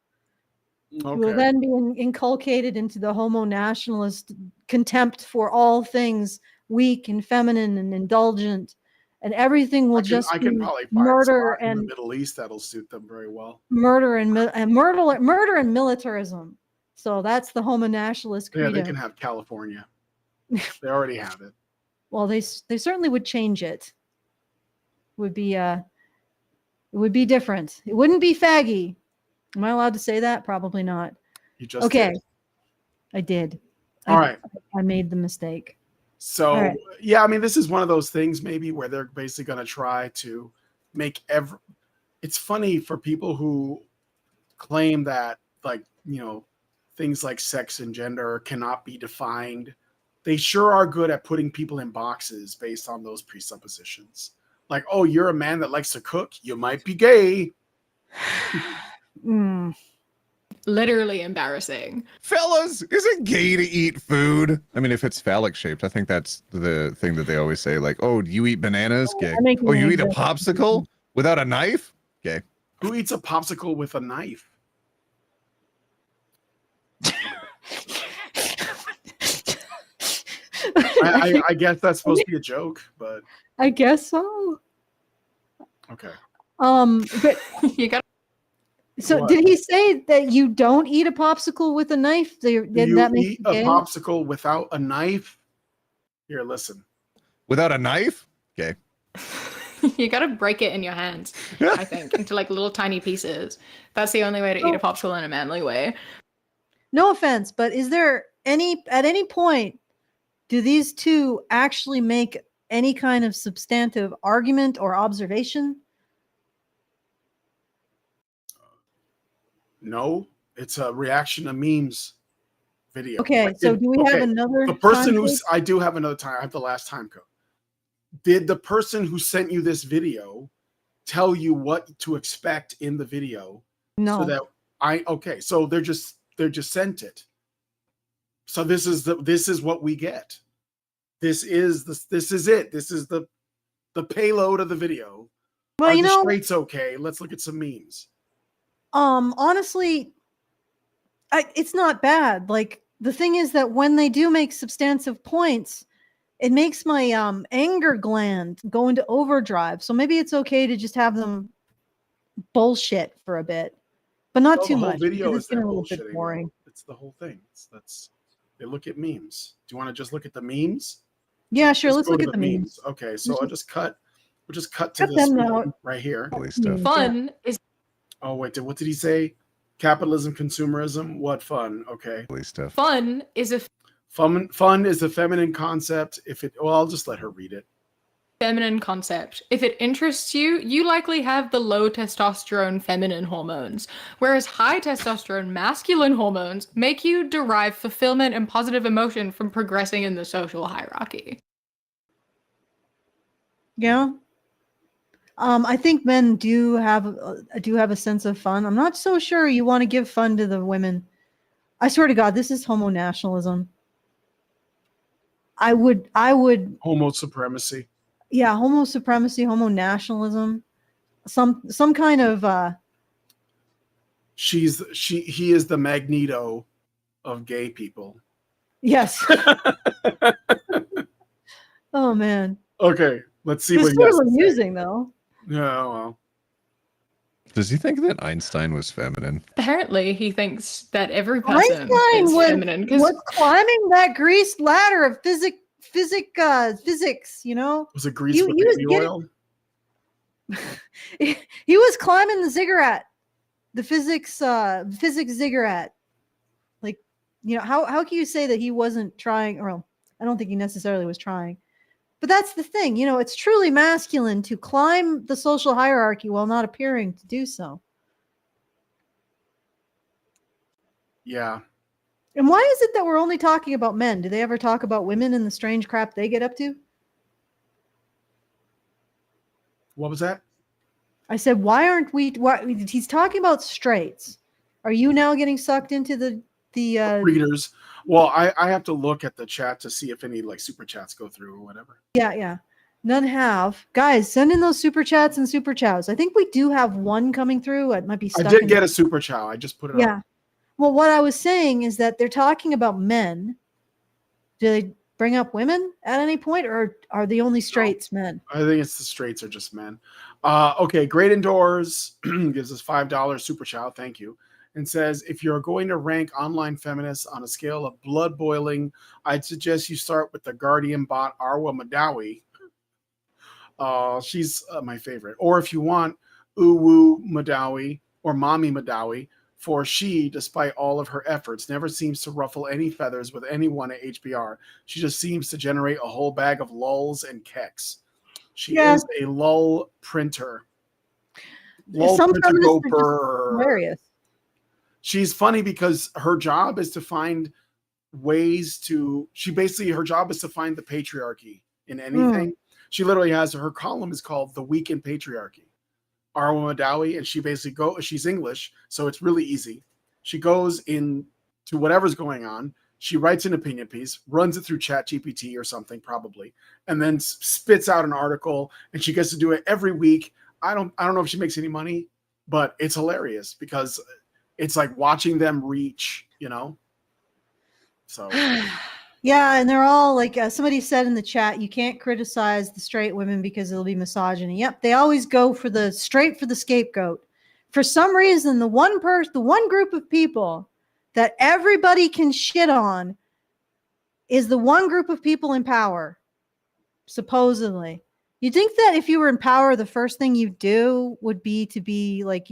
Who will Okay. then be inculcated into the homo nationalist contempt for all things weak and feminine and indulgent and everything will I just can be probably find murder a spot in the and Middle East that'll suit them very well. murder and militarism. So that's the homo nationalist Yeah, credo. they can have California. They already have it. Well, they certainly would change it. It would be different. It wouldn't be faggy. Am I allowed to say that? Probably not. You just Okay. did. I did. All right. I made the mistake. So All right. yeah, I mean, this is one of those things maybe where they're basically going to try to make it's funny for people who claim that, like, you know, things like sex and gender cannot be defined. They sure are good at putting people in boxes based on those presuppositions. Like, oh, you're a man that likes to cook, you might be gay. Literally embarrassing. Fellas, is it gay to eat food? I mean, if it's phallic shaped, I think that's the thing that they always say. Like, oh, do you eat bananas? Gay. Oh, you eat a popsicle without a knife? Gay. Who eats a popsicle with a knife? I guess that's supposed to be a joke, but I guess so. okay. But You got so What? did he say that you don't eat a popsicle with a knife? Did You that make eat you a gay? popsicle without a knife? Here, listen. Without a knife? Gay. you got to break it in your hands, I think, into like little tiny pieces. That's the only way to eat a popsicle in a manly way. No offense, but is there at any point do these two actually make any kind of substantive argument or observation? No, it's a reaction to memes video. Okay, Like, so do we have another the person time who's code? I do have another time. I have the last time code. Did the person who sent you this video tell you what to expect in the video? No. So that so they're just sent it. So this is what we get. This is it. This is the payload of the video. Well, Are you the know, straights okay? Let's look at some memes. honestly, it's not bad. Like, the thing is that when they do make substantive points, it makes my anger gland go into overdrive. So maybe it's okay to just have them bullshit for a bit, but not too The whole much. video Because is it's getting that a little bit bullshitting, boring. though. It's the whole thing. They look at memes. Do you want to just look at the memes? Yeah, sure. Let's go look to at the memes. Okay, so We'll just cut to Cut this them meme out. right here. Holy stuff. Fun is Oh wait, what did he say? Capitalism, consumerism. What fun? Okay. Holy stuff. fun is a Fun is the feminine concept. I'll just let her read it. feminine concept. If it interests you, you likely have the low testosterone feminine hormones, whereas high testosterone masculine hormones make you derive fulfillment and positive emotion from progressing in the social hierarchy. Yeah. I think men do have a sense of fun. I'm not so sure you want to give fun to the women. I swear to God, this is homo nationalism. I would Homo supremacy. yeah, homo supremacy, homo nationalism, some kind of He is the Magneto of gay people. yes. Oh man, Okay, let's see what it's he has sort to of say. amusing though. Yeah, well. Does he think that Einstein was feminine? Apparently, he thinks that every person Einstein is feminine was climbing that greased ladder of physics. You know, Was it grease He- with he was baby getting- oil? he was climbing the ziggurat, the physics ziggurat. Like, you know, how can you say that he wasn't trying? Or, well, I don't think he necessarily was trying. But that's the thing, you know, it's truly masculine to climb the social hierarchy while not appearing to do so. Yeah. And why is it that we're only talking about men? Do they ever talk about women and the strange crap they get up to? What was that? I said, why he's talking about straights. Are you now getting sucked into the Readers. Well, I have to look at the chat to see if any like super chats go through or whatever. Yeah. None have. Guys, send in those super chats and super chows. I think we do have one coming through. It might be stuck I did in get a super chow. I just put it Yeah. up. Well, what I was saying is that they're talking about men. Do bring up women at any point, or are the only straights men? I think it's the straights are just men. Okay, Great Indoors gives us $5 super chat. Thank you. And says, if you're going to rank online feminists on a scale of blood boiling, I'd suggest you start with the Guardian bot Arwa Madawi. She's my favorite. Or if you want, Uwu Madawi or Mommy Madawi, for she, despite all of her efforts, never seems to ruffle any feathers with anyone at HBR. She just seems to generate a whole bag of lulls and kecks. She is a lull printer. Lull Some printer feminists go are just brr. hilarious. She's funny because her job is to find ways to, her job is to find the patriarchy in anything. She literally has, her column is called The Week in Patriarchy. Arwa Madawi, and she basically she's English, so it's really easy. She goes in to whatever's going on. She writes an opinion piece, runs it through ChatGPT or something probably, and then spits out an article, and she gets to do it every week. I don't know if she makes any money, but it's hilarious because it's like watching them reach, So Yeah, and they're all like somebody said in the chat, you can't criticize the straight women because it'll be misogyny. Yep, they always go for the scapegoat. For some reason, the one group of people that everybody can shit on is the one group of people in power, supposedly. You'd think that if you were in power, the first thing you do would be to be like,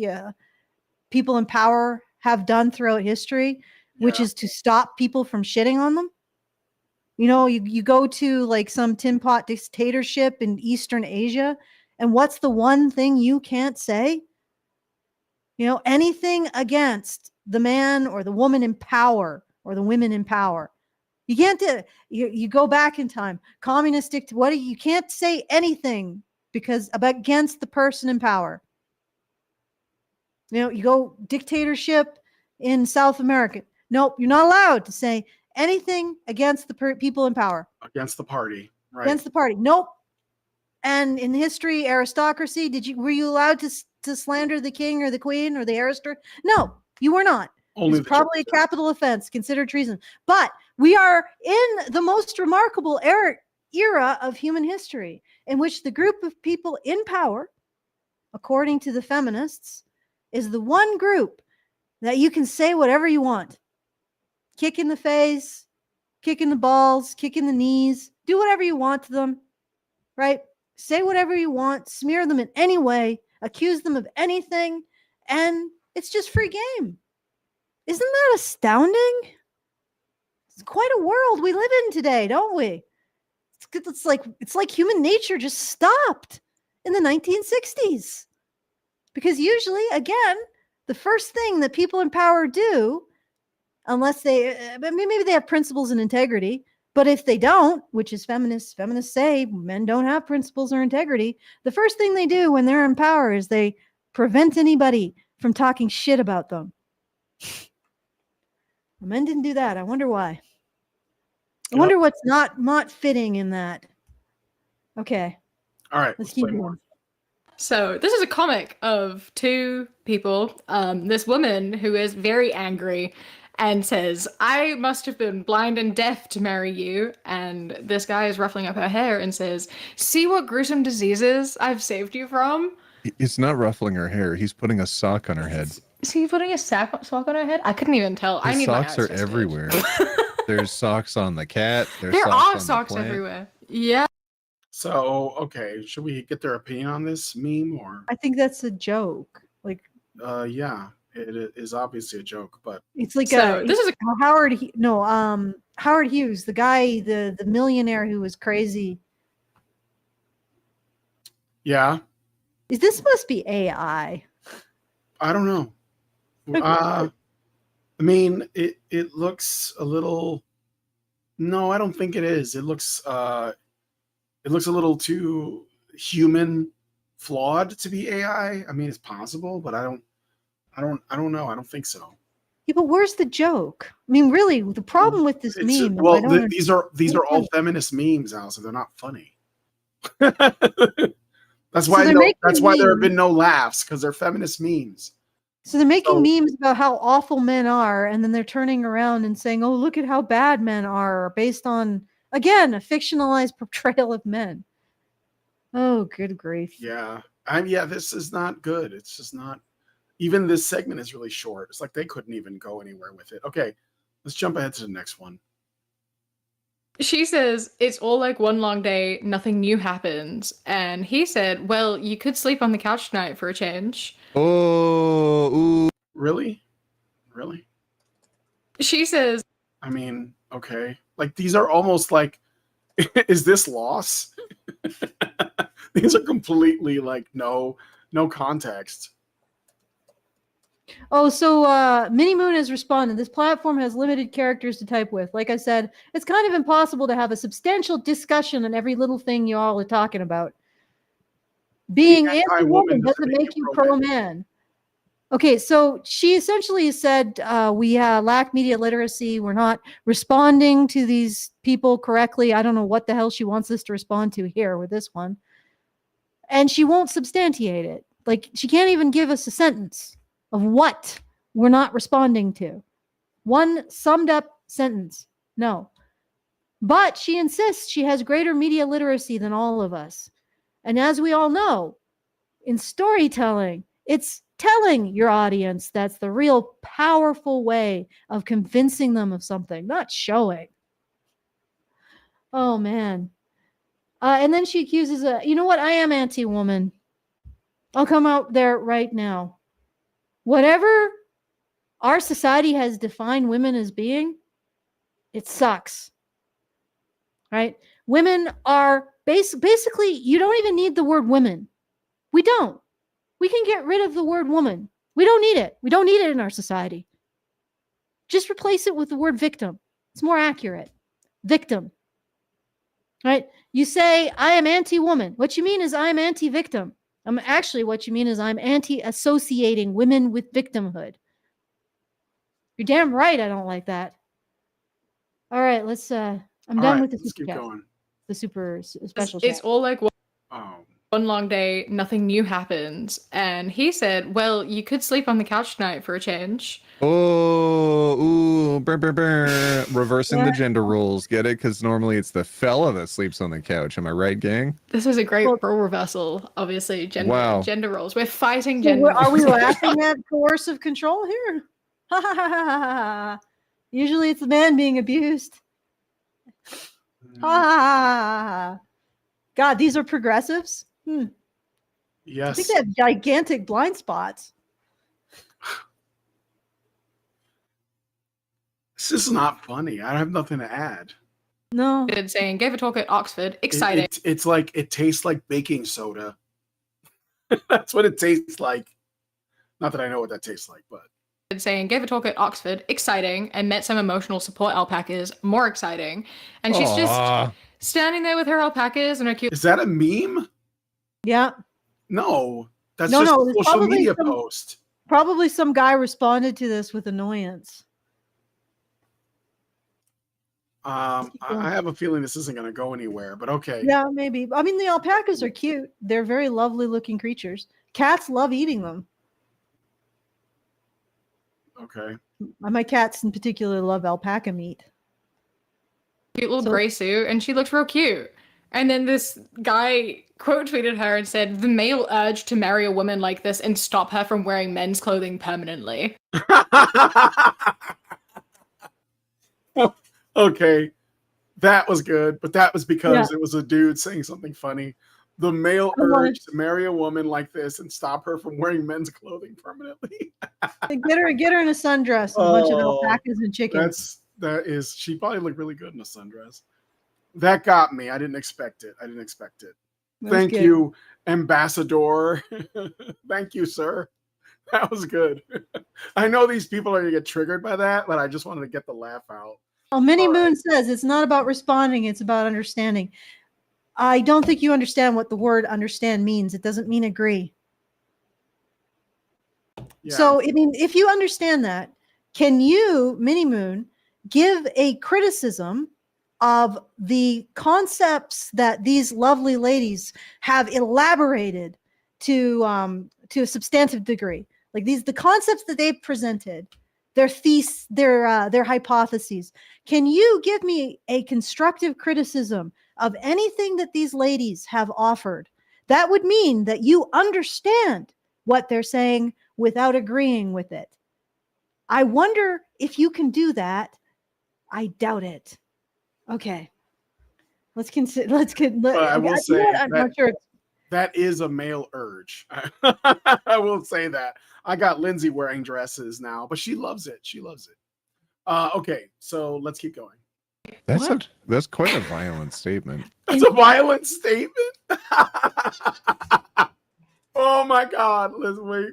people in power have done throughout history, which is to stop people from shitting on them. You go to like some tin pot dictatorship in Eastern Asia, and what's the one thing you can't say? Anything against the man or the woman in power or the women in power. You can't do it. You go back in time. Communist you can't say anything against the person in power. You go dictatorship in South America. Nope, you're not allowed to say anything against the people in power. Against the party, right? Against the party. Nope. And in history, aristocracy, were you allowed to slander the king or the queen or the aristocrat? No, you were not. Only it's probably a capital offense, considered treason. But we are in the most remarkable era of human history in which the group of people in power, according to the feminists, is the one group that you can say whatever you want. Kick in the face, kick in the balls, kick in the knees, do whatever you want to them, right? Say whatever you want, smear them in any way, accuse them of anything, and it's just free game. Isn't that astounding? It's quite a world we live in today, don't we? It's like human nature just stopped in the 1960s. Because usually, again, the first thing that people in power do, unless maybe they have principles and integrity, but if they don't, which is feminists say men don't have principles or integrity, the first thing they do when they're in power is they prevent anybody from talking shit about them. Men didn't do that. I wonder why. I wonder what's not fitting in that. Okay. All right. Let's keep going. So this is a comic of two people. This woman who is very angry and says, I must have been blind and deaf to marry you. And this guy is ruffling up her hair and says, see what gruesome diseases I've saved you from? It's not ruffling her hair. He's putting a sock on her head. Is he putting a sock on her head? I couldn't even tell. His socks are everywhere. There's socks on the cat. There are socks everywhere. Yeah. So, okay, should we get their opinion on this meme or? I think that's a joke. Yeah, it is obviously a joke, but it's like this is Howard Hughes, the guy, the millionaire who was crazy. Yeah. This must be AI. I don't know. I mean, it looks a little. No, I don't think it is. It looks a little too human, flawed to be AI. I mean, it's possible, but I don't know. I don't think so. Yeah, but where's the joke? I mean, really, the problem with this meme. These are all feminist memes, Allison. They're not funny. That's why there have been no laughs, because they're feminist memes. So they're making memes about how awful men are, and then they're turning around and saying, "Oh, look at how bad men are," based on Again, a fictionalized portrayal of men. Oh, good grief. Yeah. Yeah, this is not good. It's just not. Even this segment is really short. It's like they couldn't even go anywhere with it. Okay, let's jump ahead to the next one. She says, it's all like one long day, nothing new happens. And he said, well, you could sleep on the couch tonight for a change. Oh, ooh. Really? Really? She says, I mean, okay. Like, these are almost like, is this loss? These are completely like no context. Oh, so Mini Moon has responded. This platform has limited characters to type with. Like I said, it's kind of impossible to have a substantial discussion on every little thing you all are talking about. Being anti-woman doesn't make you pro-man. Okay, so she essentially said we lack media literacy. We're not responding to these people correctly. I don't know what the hell she wants us to respond to here with this one. And she won't substantiate it. Like, she can't even give us a sentence of what we're not responding to. One summed up sentence. No. But she insists she has greater media literacy than all of us. And as we all know, in storytelling, it's telling your audience that's the real powerful way of convincing them of something, not showing. Oh, man. And then she accuses, you know what? I am anti-woman. I'll come out there right now. Whatever our society has defined women as being, it sucks. Right? Women are basically, you don't even need the word women. We don't. We can get rid of the word woman. We don't need it. We don't need it in our society. Just replace it with the word victim. It's more accurate. Victim. Right? You say, I am anti-woman. What you mean is I am anti-victim. Actually, what you mean is I'm anti-associating women with victimhood. You're damn right I don't like that. All right, let's, I'm done with the let's super keep chat. going. The super special it's chat. all like Oh. one long day, nothing new happens. And he said, well, you could sleep on the couch tonight for a change. Oh, ooh, brr, brr, brr. Reversing the Yeah. gender roles. Get it? Because normally it's the fella that sleeps on the couch. Am I right, gang? This was a great Well- role reversal, obviously. Wow. Gender roles. We're fighting So gender are we roles. laughing at coercive control here? Usually it's the man being abused. God, these are progressives? I think Yes. they have gigantic blind spots. This is not funny. I have nothing to add. No. Saying, gave a talk at Oxford. Exciting. It's like, it tastes like baking soda. That's what it tastes like. Not that I know what that tastes like, but. Saying, gave a talk at Oxford. Exciting. And met some emotional support alpacas. More exciting. And she's just standing there with her alpacas and her cute. Is that a meme? Yeah. No. That's No, just no, a it's social probably media some- post. Probably some guy responded to this with annoyance. I have a feeling this isn't going to go anywhere, but okay. Yeah, maybe. I mean, the alpacas are cute. They're very lovely looking creatures. Cats love eating them. Okay. My cats in particular love alpaca meat. Cute little So- gray suit, and she looks real cute. And then this guy quote tweeted her and said, the male urge to marry a woman like this and stop her from wearing men's clothing permanently. Okay. That was good, but that was because it was a dude saying something funny. The male urge to marry a woman like this and stop her from wearing men's clothing permanently. Get her in a sundress, and a bunch of alpacas and chickens. She probably looked really good in a sundress. That got me. I didn't expect it. Thank you, Ambassador. Thank you, sir. That was good. I know these people are going to get triggered by that, but I just wanted to get the laugh out. Oh, Minnie Moon says it's not about responding, it's about understanding. I don't think you understand what the word understand means. It doesn't mean agree. Yeah. So, I mean, if you understand that, can you, Minnie Moon, give a criticism of the concepts that these lovely ladies have elaborated to a substantive degree? Like the concepts that they've presented, their hypotheses. Can you give me a constructive criticism of anything that these ladies have offered? That would mean that you understand what they're saying without agreeing with it. I wonder if you can do that. I doubt it. Okay. Let's consider. I will say I'm not sure. that is a male urge. I will say that. I got Lindsay wearing dresses now, but she loves it. She loves it. Okay, so let's keep going. That's quite a violent statement. That's a violent statement. Oh my God!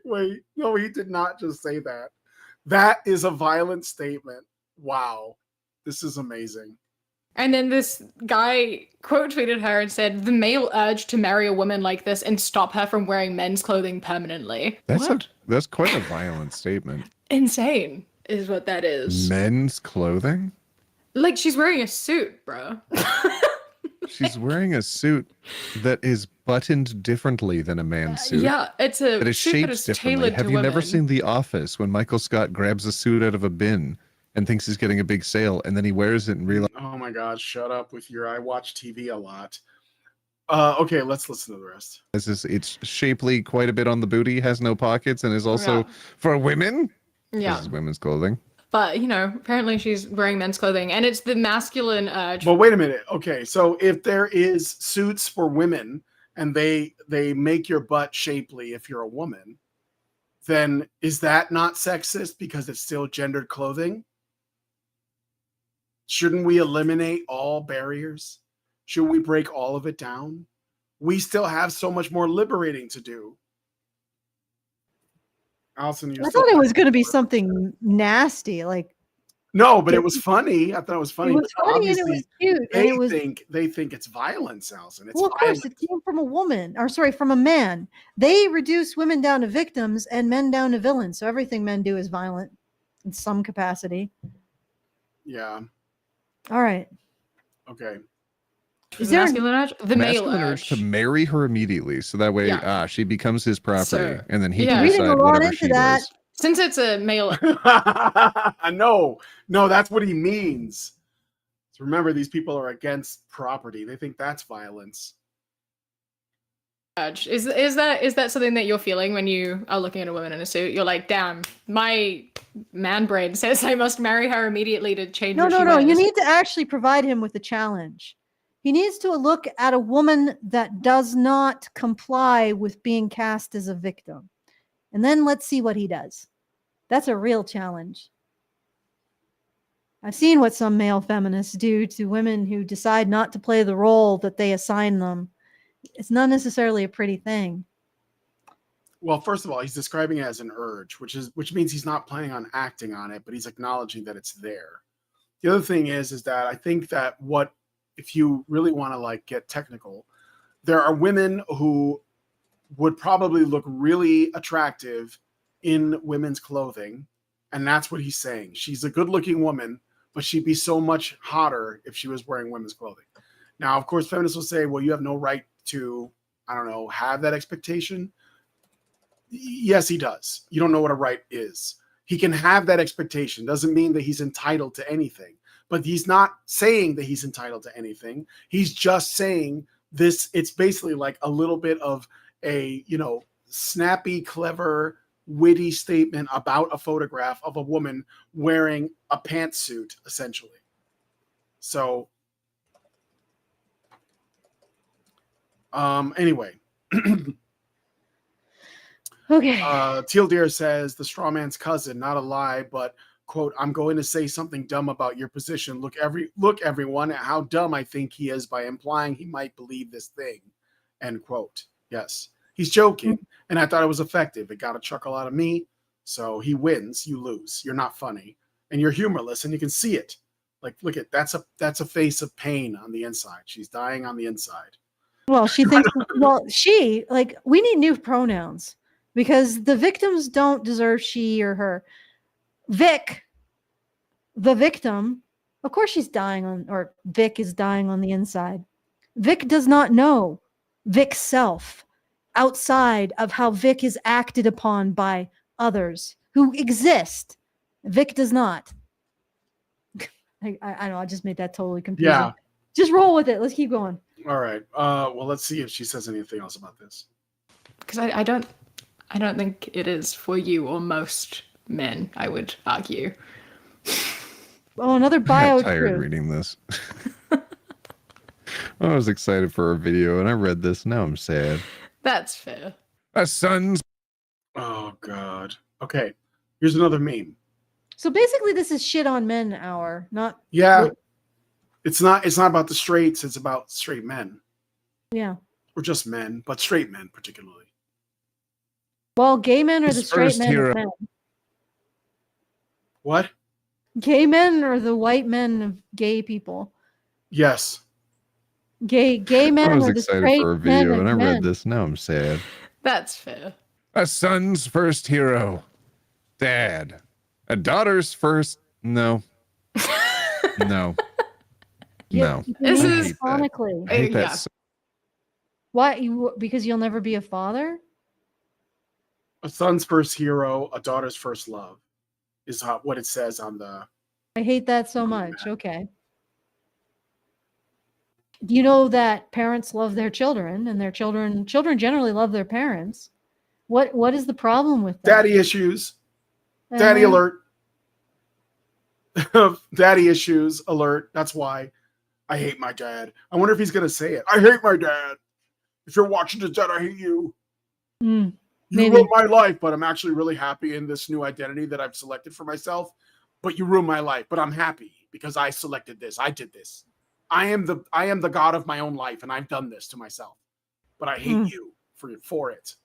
Wait. No, he did not just say that. That is a violent statement. Wow, this is amazing. And then this guy quote tweeted her and said, "The male urge to marry a woman like this and stop her from wearing men's clothing permanently." That's quite a violent statement. Insane is what that is. Men's clothing? Like, she's wearing a suit, bro. She's wearing a suit that is buttoned differently than a man's suit. Yeah, it's a that is suit that shaped is differently. tailored Have to you women. never seen The Office when Michael Scott grabs a suit out of a bin and thinks he's getting a big sale, and then he wears it and realizes... Oh my God, shut up with your I watch TV a lot. Okay, let's listen to the rest. It's shapely quite a bit on the booty, has no pockets, and is also for women. Yeah. This is women's clothing. But, you know, apparently she's wearing men's clothing, and it's the masculine urge. But wait a minute. Okay, so if there is suits for women and they make your butt shapely if you're a woman, then is that not sexist because it's still gendered clothing? Shouldn't we eliminate all barriers? Should we break all of it down? We still have so much more liberating to do. Allison, I thought it was going to be something nasty, like no, but it was funny. I thought it was funny. it was funny and it was cute. And it was they think it's violence, Allison. It's well, of course, it came from a woman, or sorry, from a man. They reduce women down to victims and men down to villains. So everything men do is violent in some capacity. Yeah. All right. Okay. Is there masculine urge? The male urge to marry her immediately, so that way she becomes his property, and then he can reading decide a lot whatever into she that. does. Since it's a male... No, that's what he means. So remember, these people are against property. They think that's violence. Is that something that you're feeling when you are looking at a woman in a suit? You're like, damn, my man brain says I must marry her immediately to change No. what she wears. You need to actually provide him with a challenge. He needs to look at a woman that does not comply with being cast as a victim. And then let's see what he does. That's a real challenge. I've seen what some male feminists do to women who decide not to play the role that they assign them. It's not necessarily a pretty thing. Well, first of all, he's describing it as an urge, which means he's not planning on acting on it, but he's acknowledging that it's there. The other thing is that I think that if you really want to like get technical, there are women who would probably look really attractive in women's clothing. And that's what he's saying. She's a good looking woman, but she'd be so much hotter if she was wearing women's clothing. Now, of course, feminists will say, well, you have no right to, I don't know, have that expectation. Yes, he does. You don't know what a right is. He can have that expectation. Doesn't mean that he's entitled to anything. But he's not saying that he's entitled to anything. He's just saying this. It's basically like a little bit of a, snappy, clever, witty statement about a photograph of a woman wearing a pantsuit, essentially. So, anyway. Okay. Teal Deer says the straw man's cousin, not a lie, but quote, I'm going to say something dumb about your position. Look everyone at how dumb I think he is by implying he might believe this thing. End quote. Yes. He's joking. And I thought it was effective. It got a chuckle out of me. So he wins, you lose. You're not funny. And you're humorless and you can see it. Like, look at that's a face of pain on the inside. She's dying on the inside. Well, she thinks we need new pronouns because the victims don't deserve she or her. Vic, the victim, of course she's dying or Vic is dying on the inside. Vic does not know Vic's self outside of how Vic is acted upon by others who exist Vic does not. I don't know. I just made that totally confusing. Yeah. Just roll with it. Let's keep going. All right. Well, let's see if she says anything else about this. Because I don't think it is for you or most men, I would argue. Oh, another I bio got tired truth. reading this. I was excited for a video and I read this. Now I'm sad. That's fair. A son's. Oh God. Okay. Here's another meme. So basically, this is shit on men hour, not Yeah. It's not about the straights. It's about straight men, yeah. or just men, but straight men particularly. Well, gay men are the His straight first men hero. of men. What? Gay men are the white men of gay people. Yes. Gay men I was are the excited straight for a men video of and I men. read this. Now I'm sad. That's fair. A son's first hero. Dad. A daughter's first. No. No. Yeah, No. you This mean is- I hate that. ironically. I hate that. Yeah. so- Why? Because you'll never be a father? A son's first hero, a daughter's first love, is what it says on the. I hate that so Read much. that. Okay. You know that parents love their children, and their children generally love their parents. What is the problem with that? Daddy issues. Daddy Uh, alert. Daddy issues alert. That's why I hate my dad. I wonder if he's gonna say it. I hate my dad. If you're watching this, Dad, I hate you. mm, You Maybe. ruined my life, but I'm actually really happy in this new identity that I've selected for myself. But you ruined my life, but I'm happy because I selected this. I did this. I am the god of my own life, and I've done this to myself. But I hate Mm. you for it.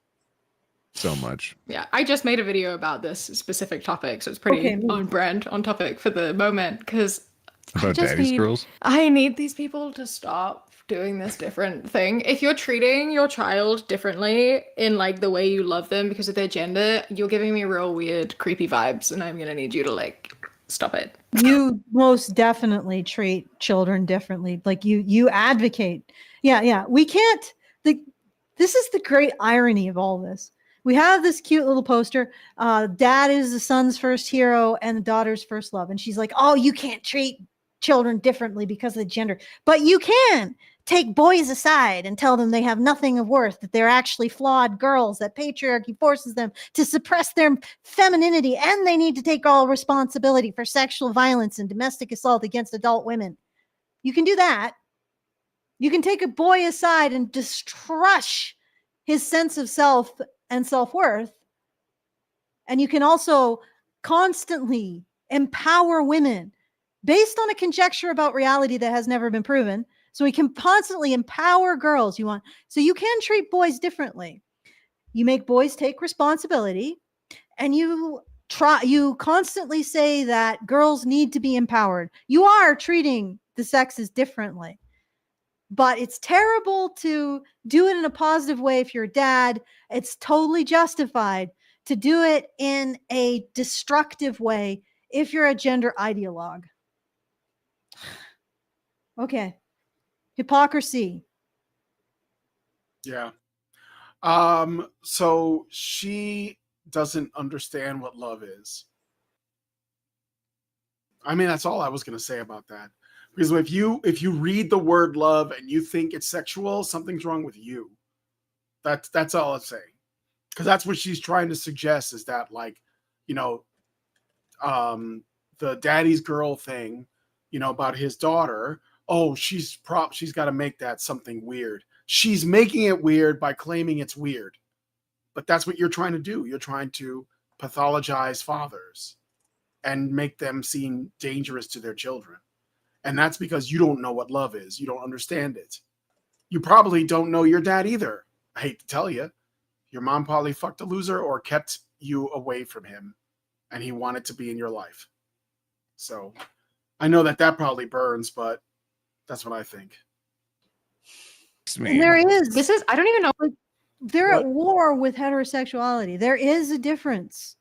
So much. Yeah, I just made a video about this specific topic, so it's pretty Okay, me. on brand, on topic for the moment, because About daddy's girls. I need these people to stop doing this different thing. If you're treating your child differently in like the way you love them because of their gender, you're giving me real weird, creepy vibes, and I'm gonna need you to like stop it. you most definitely treat children differently. Like you advocate. Yeah. We can't. This is the great irony of all this. We have this cute little poster. Dad is the son's first hero and the daughter's first love. And she's like, oh, you can't treat children differently because of the gender. But you can take boys aside and tell them they have nothing of worth, that they're actually flawed girls, that patriarchy forces them to suppress their femininity, and they need to take all responsibility for sexual violence and domestic assault against adult women. You can do that. You can take a boy aside and distrush his sense of self and self-worth. And you can also constantly empower women based on a conjecture about reality that has never been proven. So we can constantly empower girls. So you can treat boys differently. You make boys take responsibility, and you constantly say that girls need to be empowered. You are treating the sexes differently. But it's terrible to do it in a positive way if you're a dad. It's totally justified to do it in a destructive way if you're a gender ideologue. Okay. Hypocrisy. Yeah. So she doesn't understand what love is. I mean, that's all I was gonna say about that. Because if you read the word love and you think it's sexual, something's wrong with you. That's all I'm saying. Because that's what she's trying to suggest, is that, like, the daddy's girl thing, about his daughter. Oh, she's got to make that something weird. She's making it weird by claiming it's weird. But that's what you're trying to do. You're trying to pathologize fathers and make them seem dangerous to their children. And that's because you don't know what love is. You don't understand it. You probably don't know your dad either. I hate to tell you. Your mom probably fucked a loser or kept you away from him, and he wanted to be in your life. So I know that probably burns, but that's what I think. And there is. This is, I don't even know. They're What? at war with heterosexuality. There is a difference.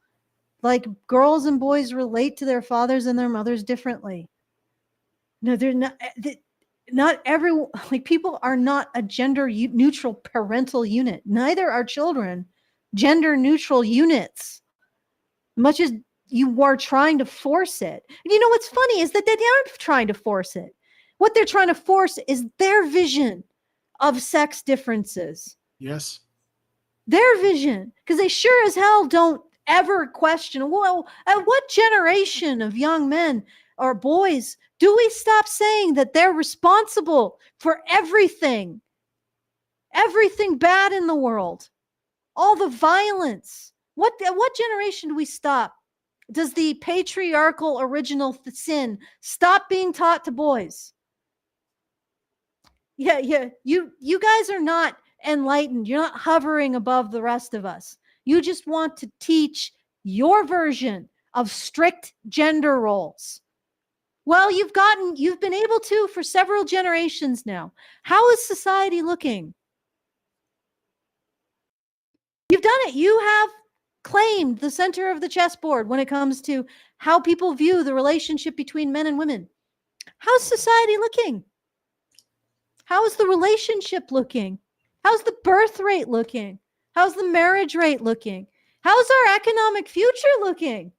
Like, girls and boys relate to their fathers and their mothers differently. No, they're not. Not everyone. Like, people are not a gender neutral parental unit. Neither are children gender neutral units. Much as you are trying to force it. You know what's funny is that they aren't trying to force it. What they're trying to force is their vision of sex differences. Yes. Their vision, because they sure as hell don't ever question, well, at what generation of young men or boys do we stop saying that they're responsible for everything bad in the world, all the violence? At what generation do we stop? Does the patriarchal original sin stop being taught to boys? Yeah. You guys are not enlightened. You're not hovering above the rest of us. You just want to teach your version of strict gender roles. Well, you've been able to for several generations now. How is society looking? You've done it. You have claimed the center of the chessboard when it comes to how people view the relationship between men and women. How's society looking? How is the relationship looking? How's the birth rate looking? How's the marriage rate looking? How's our economic future looking?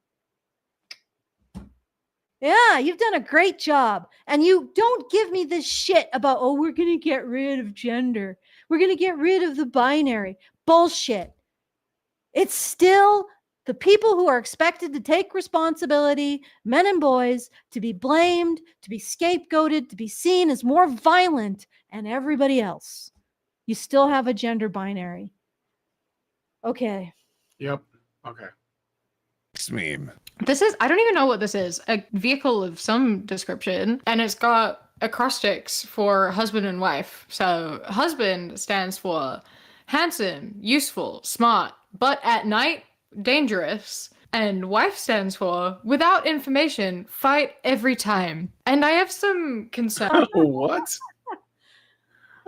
Yeah, you've done a great job. And you don't give me this shit about, oh, we're going to get rid of gender. We're going to get rid of the binary. Bullshit. It's still the people who are expected to take responsibility, men and boys, to be blamed, to be scapegoated, to be seen as more violent, and everybody else. You still have a gender binary. Okay. Yep. Okay. Next meme. This is, I don't even know what this is, a vehicle of some description, and it's got acrostics for husband and wife. So husband stands for handsome, useful, smart, but at night, dangerous. And wife stands for without information, fight every time. And I have some concern. What?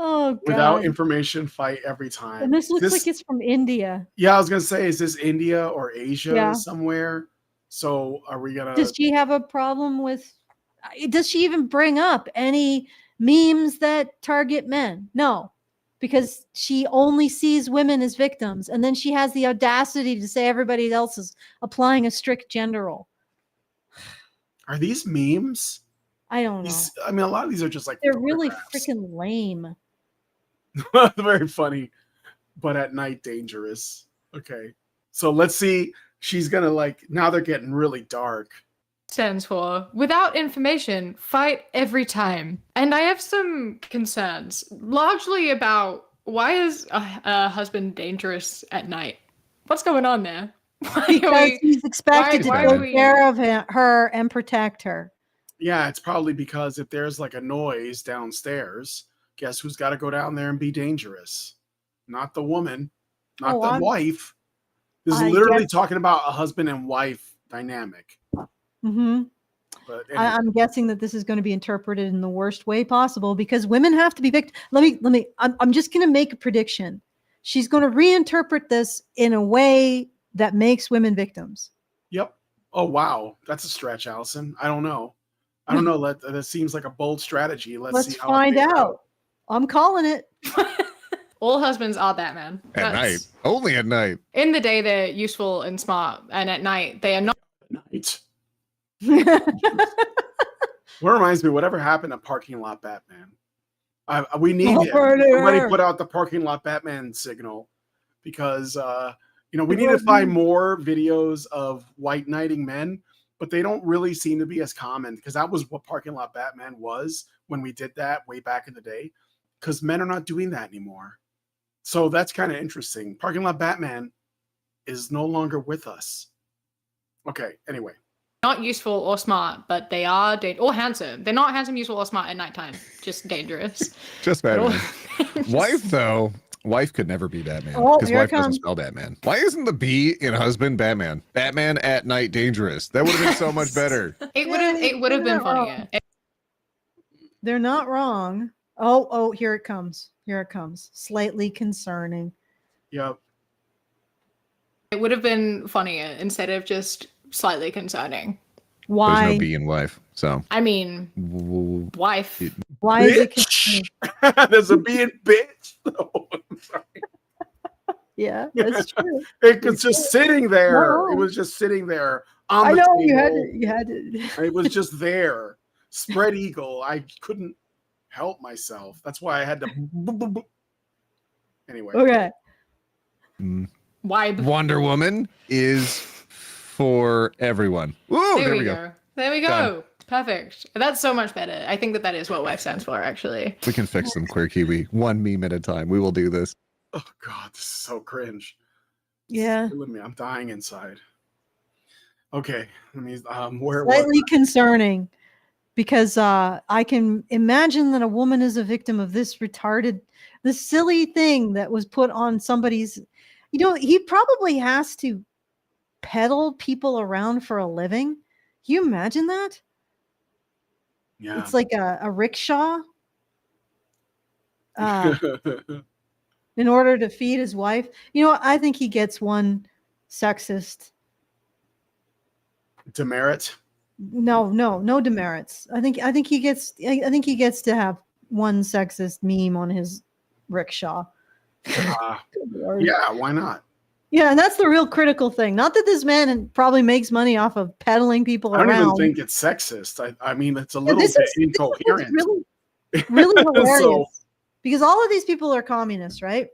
Oh, God. Without information, fight every time. And this looks like it's from India. Yeah, I was going to say, is this India or Asia Yeah. somewhere? So are we going to... Does she have a problem with... Does she even bring up any memes that target men? No. Because she only sees women as victims. And then she has the audacity to say everybody else is applying a strict gender role. Are these memes? I don't know. I mean, a lot of these are just like... They're really photographs. freaking lame. Very funny, but at night dangerous. Okay. So let's see. She's going to like... Now they're getting really dark. Stands for without information, fight every time. And I have some concerns, largely about why is a husband dangerous at night? What's going on there? Because he's expected why to are take we- care of her and protect her. Yeah, it's probably because if there's like a noise downstairs, guess who's got to go down there and be dangerous? Not the woman, not the wife. This is literally talking about a husband and wife dynamic. Mm-hmm. But anyway. I'm guessing that this is going to be interpreted in the worst way possible because women have to be victims. I'm just going to make a prediction. She's going to reinterpret this in a way that makes women victims. Yep. Oh, wow. That's a stretch, Allison. I don't know. That seems like a bold strategy. Let's see how find out. I'm calling it. All husbands are Batman. At night. Only at night. In the day, they're useful and smart, and at night, they are not. Night. What reminds me, whatever happened to Parking Lot Batman? We need him. Somebody put out the Parking Lot Batman signal because we need to find more videos of white knighting men, but they don't really seem to be as common because that was what Parking Lot Batman was when we did that way back in the day. Because men are not doing that anymore, so that's kind of interesting. Parking Lot Batman is no longer with us. Okay. Anyway. Not useful or smart, but they are or handsome. They're not handsome, useful, or smart at nighttime. Just dangerous. Just Batman. Wife, though. Wife could never be Batman Oh, because here it wife doesn't comes. spell Batman. Why isn't the B in husband Batman? Batman at night dangerous. That would have been so much better. It would have been funnier. They're not wrong. Oh, here it comes. Here it comes. Slightly concerning. Yep. It would have been funnier instead of just slightly concerning. Why? There's no B in wife, so. I mean, wife. Why is it Bitch. concerning? There's a B in bitch. Oh, I'm sorry. Yeah, that's true. It was just sitting there. No. It was just sitting there on I the know table. you had to. It was just there, spread eagle. I couldn't help myself. That's why I had to. Anyway. Okay. Vibe. Wonder Woman is for everyone. Ooh, there we go. There we go. Done. Perfect. That's so much better. I think that is what wife stands for, actually. We can fix them, Queer Kiwi. One meme at a time. We will do this. Oh God, this is so cringe. Yeah. It's killing me. I'm dying inside. Okay, let me. Where? Slightly concerning, because I can imagine that a woman is a victim of this silly thing that was put on somebody's. He probably has to peddle people around for a living. Can you imagine that? Yeah. It's like a rickshaw. In order to feed his wife. I think he gets one sexist. Demerit? No demerits. I think he gets to have one sexist meme on his rickshaw. Yeah, why not? Yeah, and that's the real critical thing. Not that this man probably makes money off of peddling people around. I don't even think it's sexist. I mean, it's a little bit incoherent. This is really hilarious. Because all of these people are communists, right?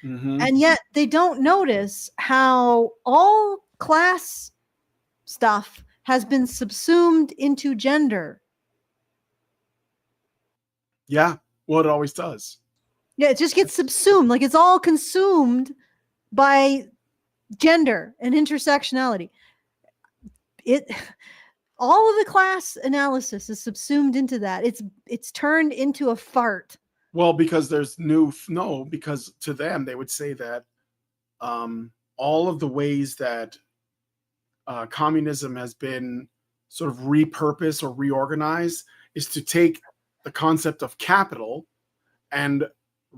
Mm-hmm. And yet they don't notice how all class stuff has been subsumed into gender. Yeah, well, it always does. Yeah, it just gets subsumed. Like it's all consumed by gender and intersectionality. All of the class analysis is subsumed into that. It's turned into a fart. Well, because there's because to them, they would say that all of the ways that communism has been sort of repurposed or reorganized is to take the concept of capital and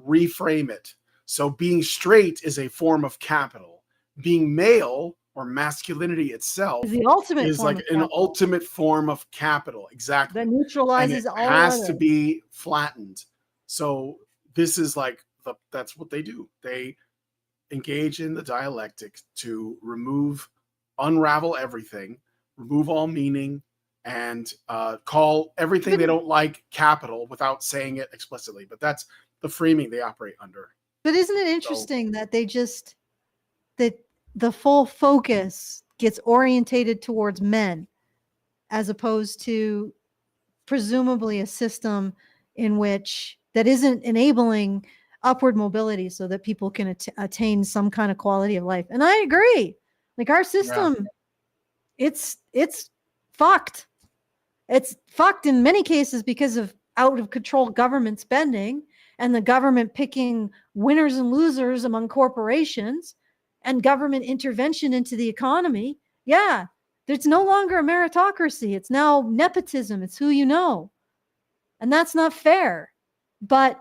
reframe it. So being straight is a form of capital. Being male or masculinity itself the ultimate is form like of an capital. ultimate form of capital. Exactly. That neutralizes and all it has of to it. be flattened. So this is like that's what they do. They engage in the dialectic to unravel everything, remove all meaning, and call everything they don't like capital without saying it explicitly. But that's the framing they operate under. But isn't it interesting that the full focus gets orientated towards men as opposed to presumably a system in which that isn't enabling upward mobility so that people can attain some kind of quality of life. And I agree. Like our system, it's fucked. It's fucked in many cases because of out of control government spending and the government picking winners and losers among corporations and government intervention into the economy. Yeah, there's no longer a meritocracy. It's now nepotism. It's who you know. And that's not fair. But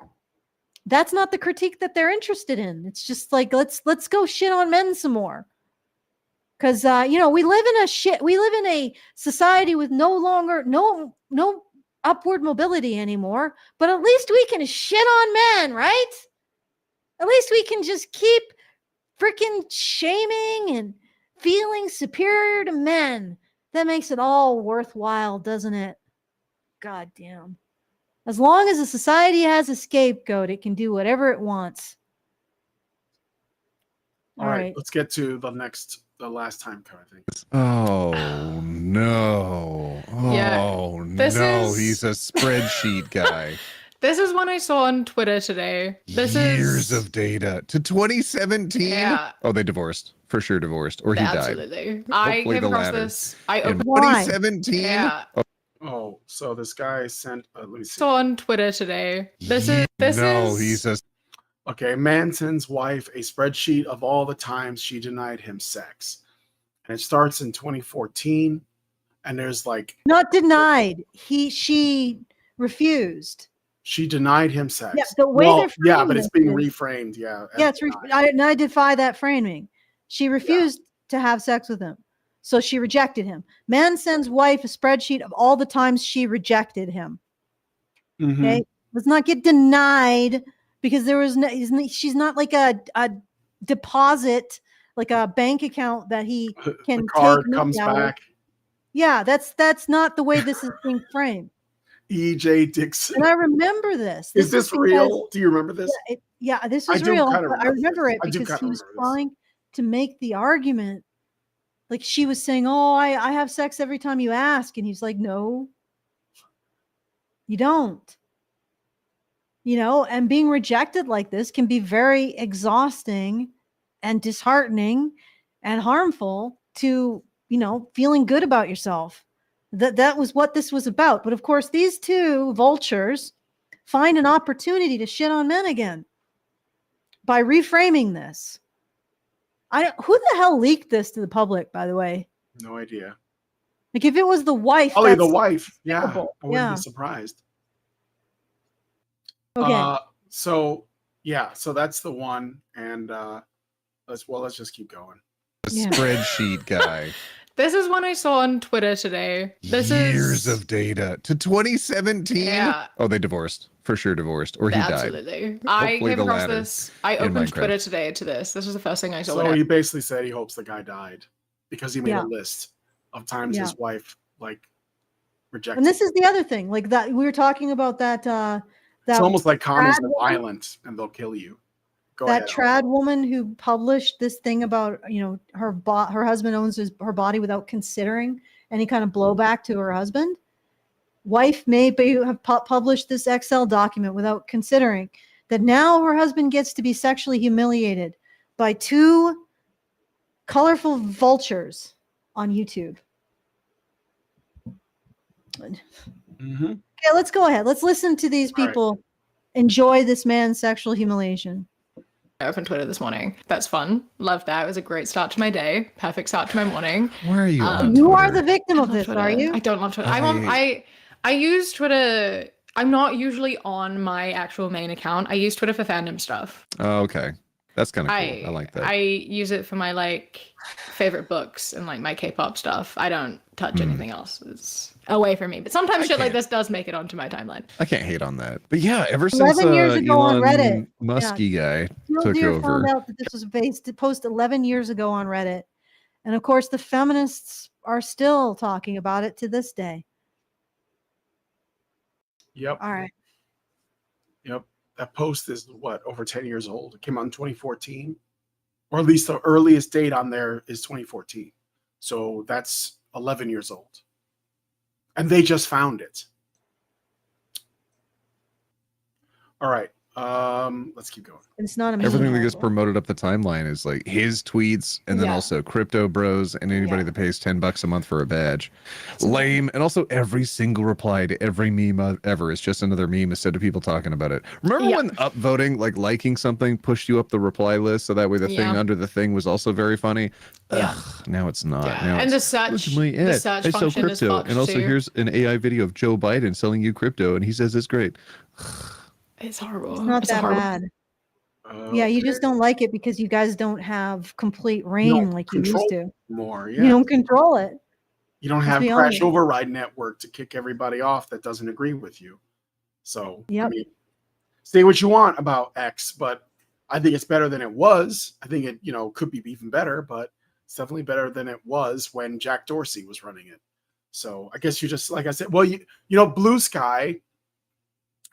that's not the critique that they're interested in. It's just like, let's go shit on men some more. Because, we live in a society with no upward mobility anymore, but at least we can shit on men, right? At least we can just keep freaking shaming and feeling superior to men. That makes it all worthwhile, doesn't it? God damn. As long as a society has a scapegoat, it can do whatever it wants. All right, let's get to the last time code, I think. Oh no. Oh no, he's a spreadsheet guy. This is one I saw on Twitter today. Years of data to 2017. Yeah. Oh, they divorced. For sure divorced. Or he died. Absolutely. I came across this. In 2017? Yeah. Oh, so this guy sent. Let me see. Saw on Twitter today. Okay, man sends wife a spreadsheet of all the times she denied him sex, and it starts in 2014. And there's like not denied. She refused. She denied him sex. Yeah, the way they're but it's being reframed. Yeah. Yeah, I defy that framing. She refused to have sex with him. So she rejected him. Man sends wife a spreadsheet of all the times she rejected him. Mm-hmm. Okay. Let's not get denied because she's not like a deposit, like a bank account that he can the card take comes out. back. Yeah, that's not the way this is being framed. E.J. Dixon. And I remember this. Is this because- real? Do you remember this? Yeah, this I is do real. kinda But I remember remember this. it I do because kinda he was remember this. trying to make the argument. Like she was saying, "Oh, I have sex every time you ask," and he's like, "No, you don't." You know, and being rejected like this can be very exhausting and disheartening and harmful to, you know, feeling good about yourself. That was what this was about. But of course, these two vultures find an opportunity to shit on men again by reframing this. Who the hell leaked this to the public, by the way? No idea. Like if it was the wife, Probably the that's wife. Yeah, despicable. I wouldn't Yeah. be surprised. Okay. So yeah, so that's the one, and let's just keep going. The Yeah. spreadsheet guy. This is one I saw on Twitter today. This Years is of data to 2017. Yeah. Oh, they divorced. For sure divorced. Or he died. Absolutely. I Hopefully came the across latter this. I in opened Minecraft. Twitter today to this. This was the first thing I saw. So he basically said he hopes the guy died because he made Yeah. a list of times Yeah. his wife like rejected. And this is the other thing, like that we were talking about that It's almost like condoms trad are woman- violent and they'll kill you. Go that ahead. trad woman who published this thing about, you know, her husband owns her body without considering any kind of blowback to her husband. Wife may have published this Excel document without considering that now her husband gets to be sexually humiliated by two colorful vultures on YouTube. Mhm. Okay, let's go ahead. Let's listen to these All right. people enjoy this man's sexual humiliation. I opened Twitter this morning. That's fun. Loved that. It was a great start to my day. Perfect start to my morning. Where are you on You Twitter? are the victim of I love this, are Twitter. you? I don't love Twitter. I use Twitter. I'm not usually on my actual main account. I use Twitter for fandom stuff. Oh, okay. That's kind of cool. I like that. I use it for my like favorite books and like my K-pop stuff. I don't touch anything else. It's away from me. But sometimes shit like can't. this does make it onto my timeline. I can't hate on that. But yeah, ever since 11 years ago on Elon Reddit. Muskie guy Real took Deer over. found out that this was post 11 years ago on Reddit. And of course, the feminists are still talking about it to this day. Yep. All right. Yep. That post is what, over 10 years old. It came out in 2014. Or at least the earliest date on there is 2014. So that's 11 years old. And they just found it. All right. Let's keep going. It's not a meme. Everything that gets promoted up the timeline is like his tweets and then Yeah. also crypto bros and anybody Yeah. that pays $10 a month for a badge. Lame. And also every single reply to every meme ever is just another meme instead of people talking about it. Remember Yeah. when upvoting, like liking something pushed you up the reply list so that way the thing Yeah. under the thing was also very funny? Yeah. Ugh, now it's not. Yeah. Now And it's, the "Look search, at my the ad. search I sell function is crypto. fucked And also too. here's an AI video of Joe Biden selling you crypto and he says it's great. It's horrible. It's not that horrible. bad. Yeah, you just don't like it because you guys don't have complete reign like you used to. More, You yeah. don't control it. You don't Let's have be Crash honest. Override Network to kick everybody off that doesn't agree with you. So, I Yep. mean, say what you want about X, but I think it's better than it was. I think it, could be even better, but it's definitely better than it was when Jack Dorsey was running it. So I guess you just, like I said, well, Blue Sky,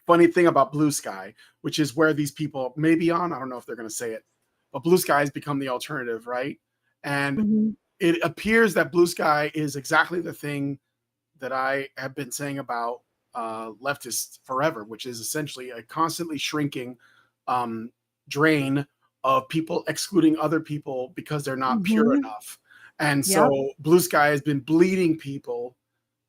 funny thing about Blue Sky, which is where these people may be on, I don't know if they're going to say it, but Blue Sky has become the alternative, right? And Mhm. it appears that Blue Sky is exactly the thing that I have been saying about leftists forever, which is essentially a constantly shrinking drain of people excluding other people because they're not pure Mhm. enough. And so Blue Sky has been bleeding people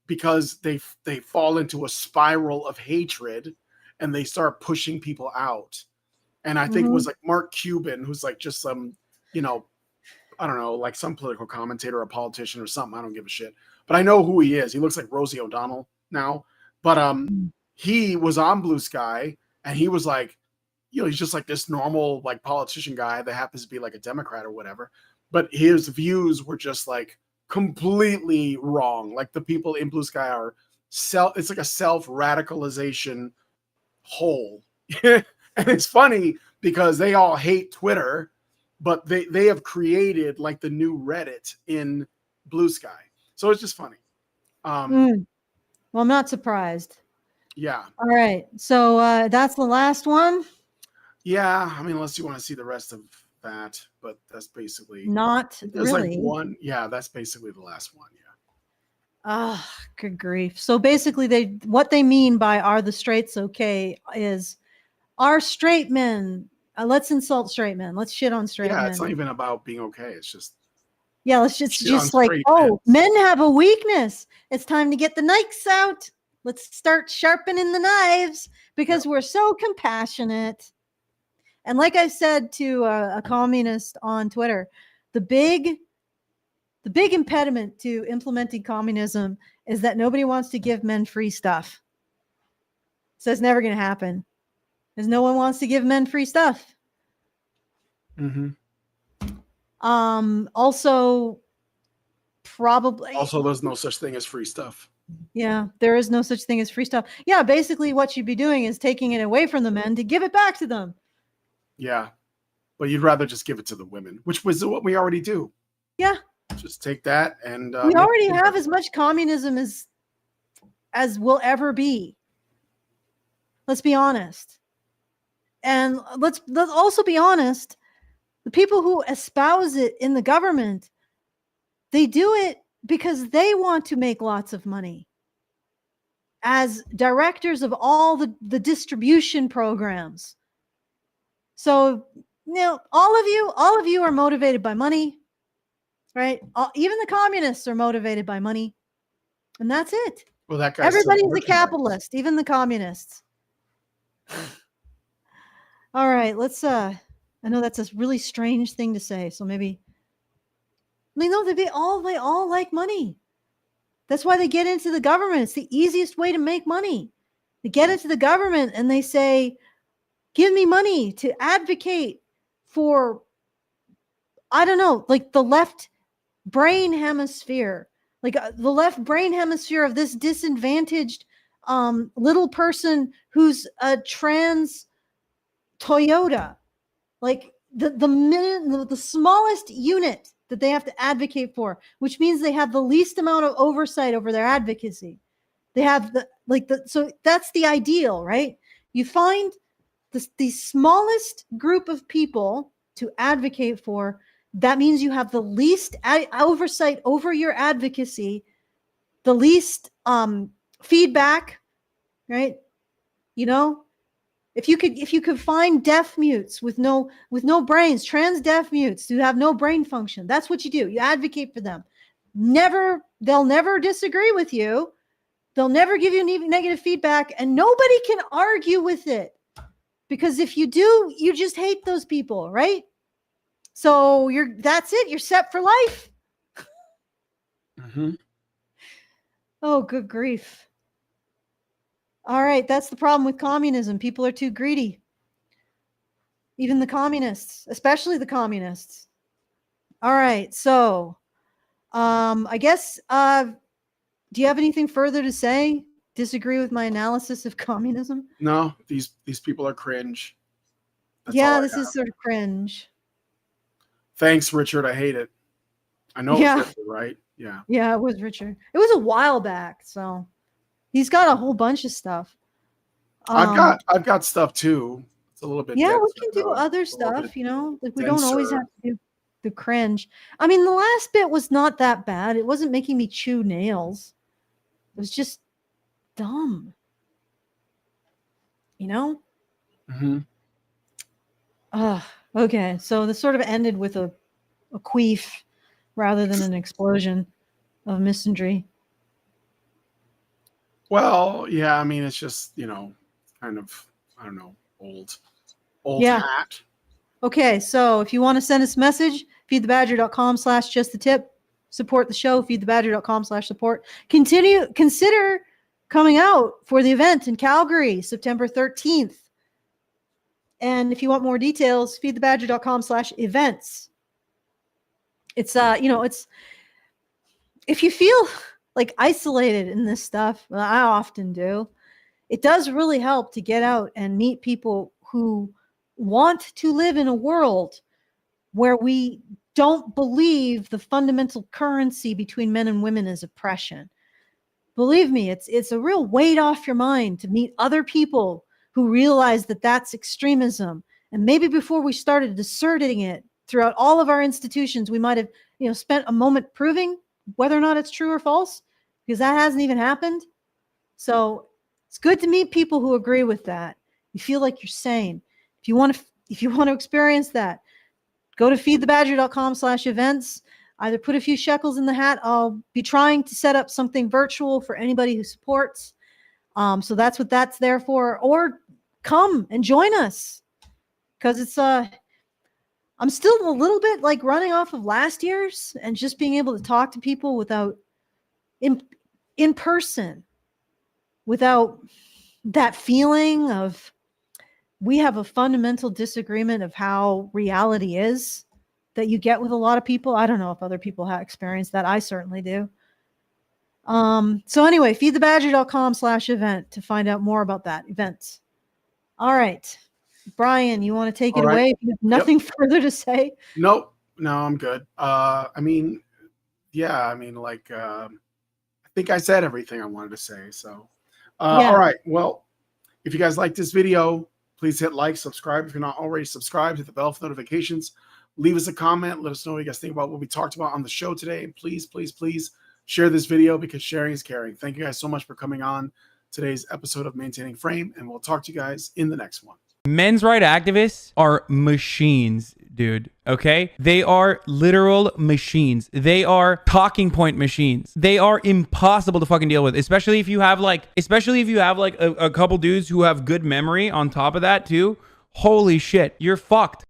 because they fall into a spiral of hatred and they start pushing people out. And I think it was like Mark Cuban, who's like just some, I don't know, like some political commentator or politician or something. I don't give a shit. But I know who he is. He looks like Rosie O'Donnell now. But he was on Blue Sky and he was like, he's just like this normal like politician guy that happens to be like a Democrat or whatever. But his views were just like completely wrong. Like the people in Blue Sky are it's like a self-radicalization hole. And it's funny because they all hate Twitter, but they have created like the new Reddit in Blue Sky. So it's just funny. Well, I'm not surprised. Yeah. All right. So that's the last one. Yeah. I mean, unless you want to see the rest of that, but that's basically Not there's really. like one. Yeah, that's basically the last one. Yeah. Ah, good grief. So basically what they mean by "are the straights okay" is, are straight men, let's insult straight men. Let's shit on straight Yeah, men. it's not even about being okay. It's just Yeah, let's just shit on like, straight oh, men have a weakness. It's time to get the knives out. Let's start sharpening the knives because we're so compassionate. And like I said to a communist on Twitter, the big impediment to implementing communism is that nobody wants to give men free stuff. So it's never going to happen, because no one wants to give men free stuff. Mm-hmm. Also, probably. Also, there's no such thing as free stuff. Yeah, there is no such thing as free stuff. Yeah, basically what you'd be doing is taking it away from the men to give it back to them. Yeah, but you'd rather just give it to the women, which was what we already do. Yeah. Just take that and we already have as much communism as will ever be. Let's be honest. And let's also be honest. The people who espouse it in the government, they do it because they want to make lots of money. As directors of all the distribution programs. So, all of you are motivated by money, right? Even the communists are motivated by money. And that's it. Well, that guy. Everybody's a capitalist, even the communists. All right, let's I know that's a really strange thing to say, so maybe they all like money. That's why they get into the government. It's the easiest way to make money. They get into the government and they say, give me money to advocate for, I don't know, like the left brain hemisphere, like the left brain hemisphere of this disadvantaged little person who's a trans Toyota, like the smallest unit that they have to advocate for, which means they have the least amount of oversight over their advocacy. They have so that's the ideal, right? You find the smallest group of people to advocate for. That means you have the least oversight over your advocacy, the least feedback, right? If you could find deaf mutes with no brains, trans deaf mutes who have no brain function, that's what you do. You advocate for them. They'll never disagree with you. They'll never give you negative feedback, and nobody can argue with it. Because if you do, you just hate those people, right? So that's it. You're set for life. Mm-hmm. Oh, good grief. All right, that's the problem with communism. People are too greedy. Even the communists, especially the communists. All right, so I guess, do you have anything further to say? Disagree with my analysis of communism? No, these people are cringe. That's Yeah, all this is sort of cringe. Thanks, Richard. I hate it. I know Yeah. it's Richard, right? Yeah. Yeah, it was Richard. It was a while back, so he's got a whole bunch of stuff. I've got stuff too. It's a little bit. Yeah, we denser, can do though. other It's a little stuff, bit like we don't always denser. have to do the cringe. I mean, the last bit was not that bad. It wasn't making me chew nails. It was just dumb. Mm-hmm. Okay. So this sort of ended with a queef rather than an explosion of misandry. Well, yeah. I mean, it's just kind of, I don't know, old Yeah. hat. Okay, so if you want to send us a message, feedthebadger.com/justthetip. Support the show, feedthebadger.com/support. Consider coming out for the event in Calgary, September 13th. And if you want more details, feedthebadger.com/events. It's it's, if you feel like isolated in this stuff, well, I often do, it does really help to get out and meet people who want to live in a world where we don't believe the fundamental currency between men and women is oppression. believe me, it's a real weight off your mind to meet other people who realize that that's extremism. And maybe before we started discerning it throughout all of our institutions, we might have, spent a moment proving whether or not it's true or false, because that hasn't even happened. So it's good to meet people who agree with that. You feel like you're sane. If you want to experience that, go to feedthebadger.com/events. Either put a few shekels in the hat. I'll be trying to set up something virtual for anybody who supports. So that's what that's there for. Or come and join us, because it's I'm still a little bit like running off of last year's and just being able to talk to people without in person, without that feeling of we have a fundamental disagreement of how reality is that you get with a lot of people. I don't know if other people have experienced that. I certainly do. So anyway, feedthebadger.com/event to find out more about that events. All right. Brian, you want to take it away? If you have nothing further to say? Nope. No, I'm good. I think I said everything I wanted to say. So, all right. Well, if you guys like this video, please hit like, subscribe. If you're not already subscribed, hit the bell for notifications. Leave us a comment. Let us know what you guys think about what we talked about on the show today. And please, please, please share this video, because sharing is caring. Thank you guys so much for coming on today's episode of Maintaining Frame, and we'll talk to you guys in the next one. Men's rights activists are machines, dude. Okay? They are literal machines. They are talking point machines. They are impossible to fucking deal with, especially if you have like a couple dudes who have good memory on top of that too. Holy shit, you're fucked.